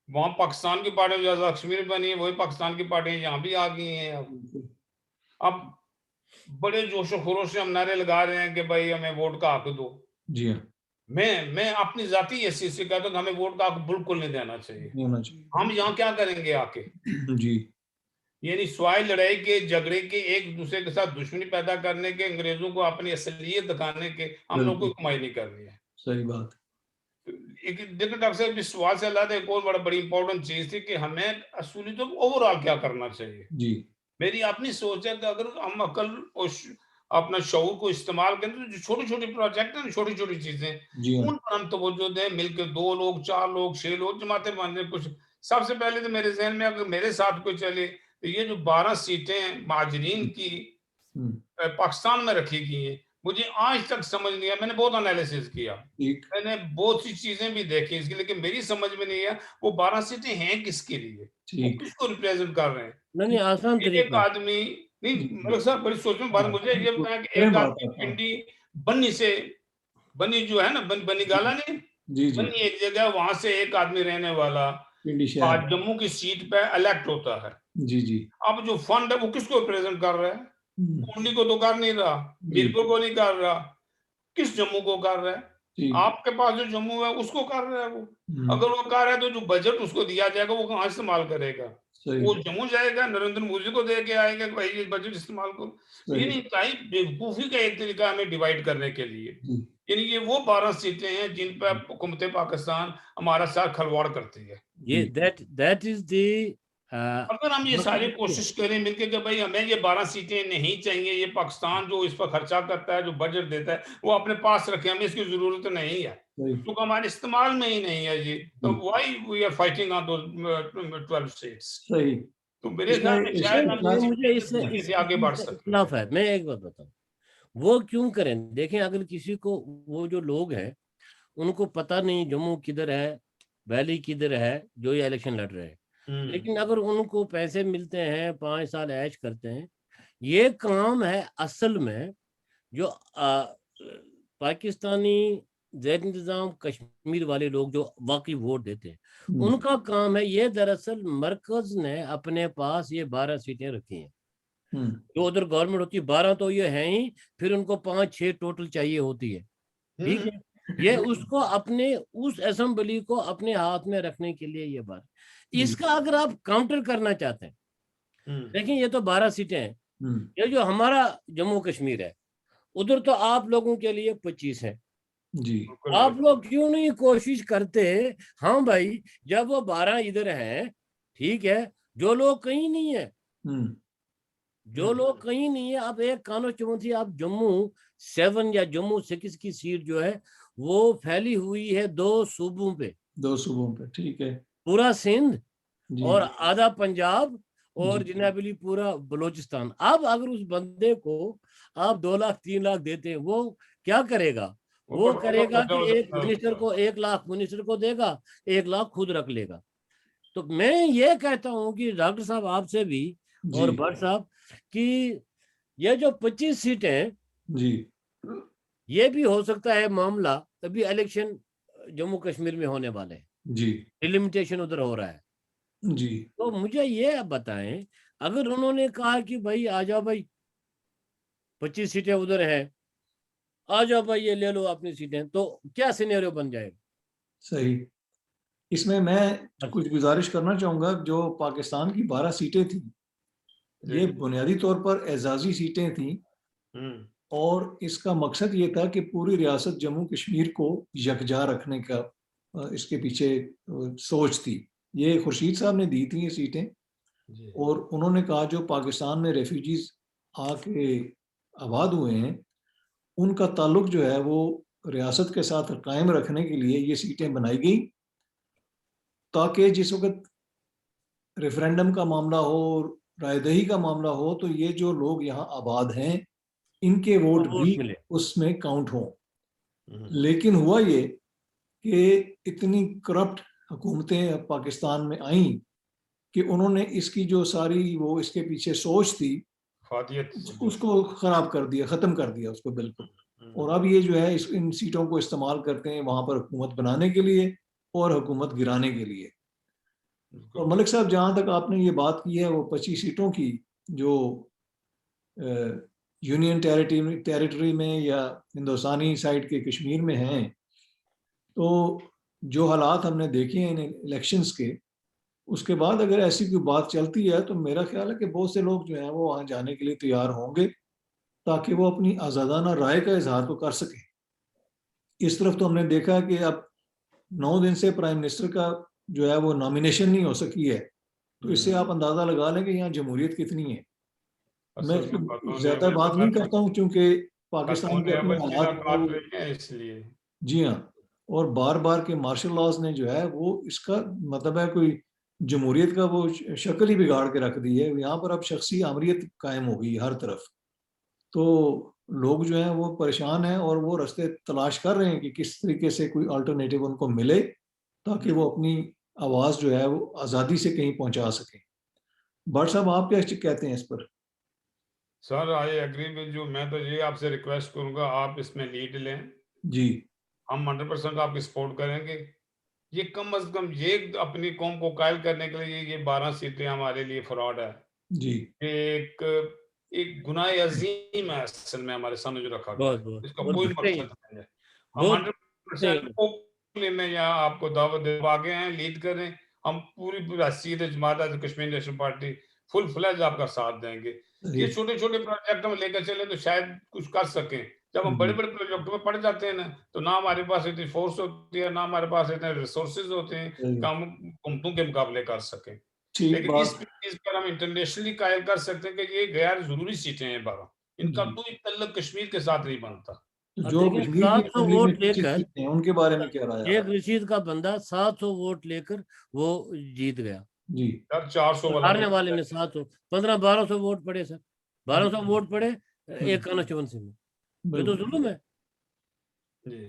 वहां पाकिस्तान की पार्टी ज्यादा कश्मीर बनी है, वही पाकिस्तान की पार्टियां यहाँ भी आ गई हैं। अब बड़े जोशो खरोश से हम नारे लगा रहे हैं कि भाई हमें वोट का हक दो। जी हाँ, मैं अपनी जाती हैसियत से कहता हूँ कि हमें वोट का हक बिल्कुल नहीं देना चाहिए। नहीं होना चाहिए। हम यहाँ क्या करेंगे आके? जी, यानी स्वाय लड़ाई के, झगड़े के, एक दूसरे के साथ दुश्मनी पैदा करने के, अंग्रेजों को अपनी असलियत दिखाने के हम लोग को कमाई नहीं करनी है। सही बात। एक देखो डॉक्टर साहब, इस सवाल से अल्लाह एक और बड़ी इंपॉर्टेंट चीज थी कि हमें असली तो ओवरऑल क्या करना चाहिए। जी, मेरी अपनी सोच है कि अगर हम अकल और अपना शऊर को इस्तेमाल करें तो जो छोटी छोटी प्रोजेक्ट है, छोटी छोटी चीजें, जी हाँ, उन पर हम तवज्जो दें, मिलकर 2 लोग, 4 लोग, 6 लोग जमाते बन जाए। कुछ सबसे पहले तो मेरे जहन में अगर मेरे साथ कोई चले तो ये जो 12 सीटें महाजरीन की पाकिस्तान में रखी गई हैं, मुझे आज तक समझ नहीं आया। मैंने बहुत एनालिसिस किया, मैंने बहुत सी चीजें भी देखी इसकी, लेकिन मेरी समझ में नहीं है वो 12 सीटें हैं किसके लिए, वो किसको रिप्रेजेंट कर रहे हैं। नहीं आसान एक तरीका आदमी नहीं, मलिक साहब बड़ी सोच में बात, मुझे ये बताया कि एक आदमी पिंडी बन्नी जो है ना, बन्नी गाला नहीं, बन्नी एक जगह, वहां से एक आदमी रहने वाला आज जम्मू की सीट पे इलेक्ट होता है। अब जो फंड है वो किसको रिप्रेजेंट कर रहा है? पुंडी को तो कर नहीं रहा, मीरपुर को नहीं कर रहा, किस जम्मू को कर रहा है? आपके पास जो जम्मू है उसको कर रहा है वो। अगर वो कर रहा है तो जो बजट उसको दिया जाएगा वो कहाँ इस्तेमाल करेगा? वो जम्मू जाएगा, नरेंद्र मोदी को दे के आएगा कि भाई ये बजट इस्तेमाल करो। ये नहीं, बेवकूफी का एक तरीका हमें डिवाइड करने के लिए। यानी ये वो 12 सीटें हैं जिन पर हुकूमत पाकिस्तान हमारा साथ खलवाड़ करती है। ये दैट इज द अगर हम ये सारी कोशिश करें मिलके कि भाई हमें ये 12 सीटें नहीं चाहिए, ये पाकिस्तान जो इस पर खर्चा करता है, जो बजट देता है, वो अपने पास रखे, हमें इसकी जरूरत नहीं है क्योंकि हमारे इस्तेमाल में ही नहीं है जी। तो why we are fighting on those 12 states. सही, तो मेरे ख्याल में शायद हम मुझे इससे आगे बढ़ सकते हैं। मैं एक बात बताऊं, वो क्यों करें? देखें, अगर किसी को, वो जो लोग हैं उनको पता नहीं जम्मू किधर है, वैली किधर है, जो ये इलेक्शन लड़ रहे हैं, लेकिन अगर उनको पैसे मिलते हैं, 5 साल ऐश करते हैं, ये काम है असल में जो पाकिस्तानी ज़ैर इंतजाम कश्मीर वाले लोग जो वाकई वोट देते हैं, उनका काम है। ये दरअसल मरकज ने अपने पास ये 12 सीटें रखी हैं, जो उधर गवर्नमेंट होती है 12 तो ये है ही, फिर उनको 5-6 टोटल चाहिए होती है, ठीक है। ये उसको अपने उस असेंबली को अपने हाथ में रखने के लिए ये बात। इसका अगर आप काउंटर करना चाहते हैं, देखिए ये तो 12 सीटें हैं, ये जो हमारा जम्मू कश्मीर है उधर तो आप लोगों के लिए 25 है जी। आप लोग क्यों नहीं कोशिश करते? हाँ भाई, जब वो 12 इधर हैं, ठीक है, जो लोग कहीं नहीं है, जो लोग कहीं नहीं है, अब एक कॉन्स्टिट्यूंसी आप जम्मू 7 या जम्मू 6 की सीट जो है वो फैली हुई है 2 सूबों पे, ठीक है, पूरा सिंध और आधा पंजाब और जनाबली पूरा बलोचिस्तान। अब अगर उस बंदे को आप 2 लाख 3 लाख देते हैं, वो क्या करेगा? वो करेगा कि एक मिनिस्टर को 1 लाख मिनिस्टर को देगा, 1 लाख खुद रख लेगा। तो मैं ये कहता हूं कि डॉक्टर साहब आपसे भी और भट्ट साहब कि ये जो 25 सीटें जी, ये भी हो सकता है मामला अभी इलेक्शन जम्मू कश्मीर में होने वाले हैं जी, डिलिमिटेशन उधर हो रहा है जी। तो मुझे ये बताएं, अगर उन्होंने कहा कि भाई आ जाओ भाई 25 सीटें उधर है, आ जाओ भाई ये ले लो अपनी सीटें, तो क्या सिनेरियो बन जाएगा? सही, इसमें मैं कुछ गुजारिश करना चाहूंगा। जो पाकिस्तान की 12 सीटें थी, ये बुनियादी तौर पर एजाजी सीटें थी और इसका मकसद ये था कि पूरी रियासत जम्मू कश्मीर को यकजा रखने का इसके पीछे सोच थी। ये खुर्शीद साहब ने दी थी ये सीटें, और उन्होंने कहा जो पाकिस्तान में रेफ्यूजीज आके आबाद हुए हैं उनका ताल्लुक जो है वो रियासत के साथ कायम रखने के लिए ये सीटें बनाई गई, ताकि जिस वक्त रेफरेंडम का मामला हो, रायदही का मामला हो, तो ये जो लोग यहाँ आबाद हैं इनके वोट भी उसमें काउंट हो। लेकिन हुआ ये कि इतनी करप्ट हुकूमतें पाकिस्तान में आई कि उन्होंने इसकी जो सारी वो इसके पीछे सोच थी उसको खराब कर दिया, खत्म कर दिया उसको बिल्कुल। और अब ये जो है इन सीटों को इस्तेमाल करते हैं वहां पर हुकूमत बनाने के लिए और हुकूमत गिराने के लिए। और मलिक साहब, जहां तक आपने ये बात की है वो 25 सीटों की जो यूनियन टेरिटरी में या हिंदुस्तानी साइड के कश्मीर में हैं, तो जो हालात हमने देखे हैं इन इलेक्शंस के, उसके बाद अगर ऐसी कोई बात चलती है तो मेरा ख्याल है कि बहुत से लोग जो हैं वो वहाँ जाने के लिए तैयार होंगे ताकि वो अपनी आज़ादाना राय का इजहार तो कर सकें। इस तरफ तो हमने देखा कि अब 9 दिन से प्राइम मिनिस्टर का जो है वो नॉमिनेशन नहीं हो सकी है, तो इससे आप अंदाज़ा लगा लें कि यहाँ जमहूरियत कितनी है। मैं ज़्यादा बात नहीं करता हूँ क्योंकि पाकिस्तान के अपने हालात इसलिए जी हाँ, और बार बार के मार्शल लॉज ने जो है वो इसका मतलब है कोई जमहूरियत का वो शक्ल ही बिगाड़ के रख दी है। यहाँ पर अब शख्सी आमरीत कायम हो गई हर तरफ। तो लोग जो हैं वो परेशान हैं और वो रास्ते तलाश कर रहे हैं कि किस तरीके से कोई अल्टरनेटिव उनको मिले ताकि वो अपनी आवाज़ जो है वो आज़ादी से कहीं पहुंचा सकें। भट्ट साहब, आप क्या कहते हैं इस पर? Sir I agree with you. मैं तो ये आपसे रिक्वेस्ट करूंगा, आप इसमें लीड लें। जी हम 100% आपकी सपोर्ट करेंगे। ये कम से कम ये अपनी कौम को कायल करने के लिए ये 12 सीटें हमारे लिए फ्रॉड है। जी एक एक गुनाह अजीम है असल में हमारे सामने जो रखा गया बहुत है, बहुत इसका बहुत कोई सही है, मकसद नहीं है। हम बहुत 100% ओपनली में यहाँ आपको दावत दे आगे हैं, लीड करें। हम पूरी हैसियत जमात Kashmir national party full fledged आपका साथ देंगे। ये सही। छोटे छोटे प्रोजेक्ट हम लेकर चले तो शायद कुछ कर सकें। जब हम बड़े बड़े प्रोजेक्ट में पड़ जाते हैं ना, तो ना हमारे पास इतनी फोर्स होती है, ना हमारे पास इतने रिसोर्सेज होते हैं कि सही। हम हुकूमतों के मुकाबले कर सकें। ठीक लेकिन इस बात। चीज पर हम इंटरनेशनली कायल कर सकते हैं कि ये गैर जरूरी सीटें हैं 12। इनका जी, कोई तल्लुक कश्मीर के साथ नहीं बनता। तो अब जो देखिए कश्मीर की 700 असेंबली में वोट 25 लेकर सीटें हैं उनके बारे में क्या राय है शेख आपकी? रशीद का बंदा 700 वोट लेकर वो जीत गया। जी सर 400 और वाला हारने वोट वाले ने 700 1500-1200 वोट पड़े सर, 1200 वोट पड़े एक कॉन्स्टिट्यूंसी में। ये तो बिल्कुल। जुल्म है। जी।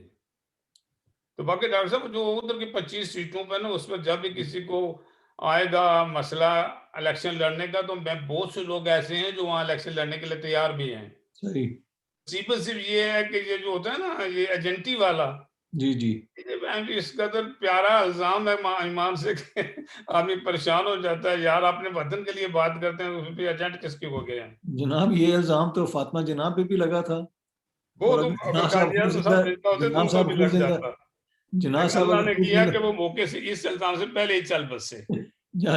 तो बाकी डॉक्टर साहब जो उधर की 25 सीटों पर ना, उसमें जब भी किसी को आएगा मसला इलेक्शन लड़ने का, तो मैं बहुत से लोग ऐसे हैं जो वहाँ इलेक्शन लड़ने के लिए तैयार भी हैं। सही। सिर्फ ये है कि ये जो होता है ना, ये एजेंटी वाला, जी जी इस कदर प्यारा इल्जाम है ईमान से कि आदमी परेशान हो जाता है। यार अपने वतन के लिए बात करते हैं, उसमें भी एजेंट किसके हो गए हैं। जनाब, ये इल्जाम तो फातिमा जनाब पे भी लगा था। वो और तो अगर अगर जनाब साहब कादियान खुद तो जिंदा, साहब जिंदा होते तो जनाब उनको साहब भी खुद लग जिंदा, जाता। जनाब लेकिन साहब अल्लाह अगर ने खुद किया जिंदा, कि वो मौके से इस इल्जाम से पहले ही चल बसे।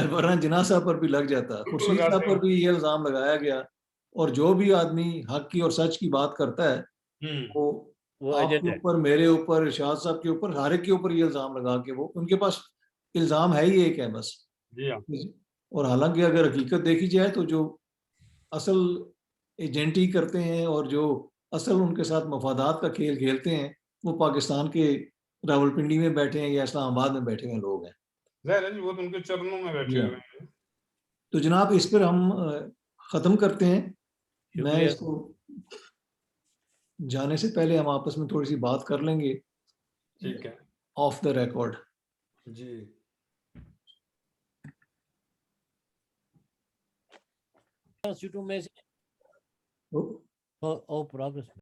वरना जिना साहब पर भी लग जाता। खुर्शीद साहब लगाते पर हो। भी ये इल्जाम लगाया गया। और जो भी आदमी हक की और सच की बात करता है वो वो आपके एजेंट है। ऊपर, मेरे ऊपर, इरशाद साहब के ऊपर, हर एक के ऊपर ये इल्जाम लगा के, वो उनके पास इल्जाम है ही एक है बस। जी हाँ। और हालांकि अगर हकीकत देखी जाए तो जो असल एजेंट ही करते हैं और जो असल उनके साथ मफादात का खेल खेलते हैं वो पाकिस्तान के रावलपिंडी में बैठे हैं या इस्लामाबाद में बैठे हैं लोग हैं। ज़ाहिर है जी, वो तो उनके चरणों में जी बैठे हाँ। हुए हैं। तो जनाब इस पर हम ख़त्म करते हैं। मैं शुक्रिया। इसको जाने से पहले हम आपस में थोड़ी सी बात कर लेंगे ठीक है। Off the record. जी। सीटों में से और प्रोग्रेस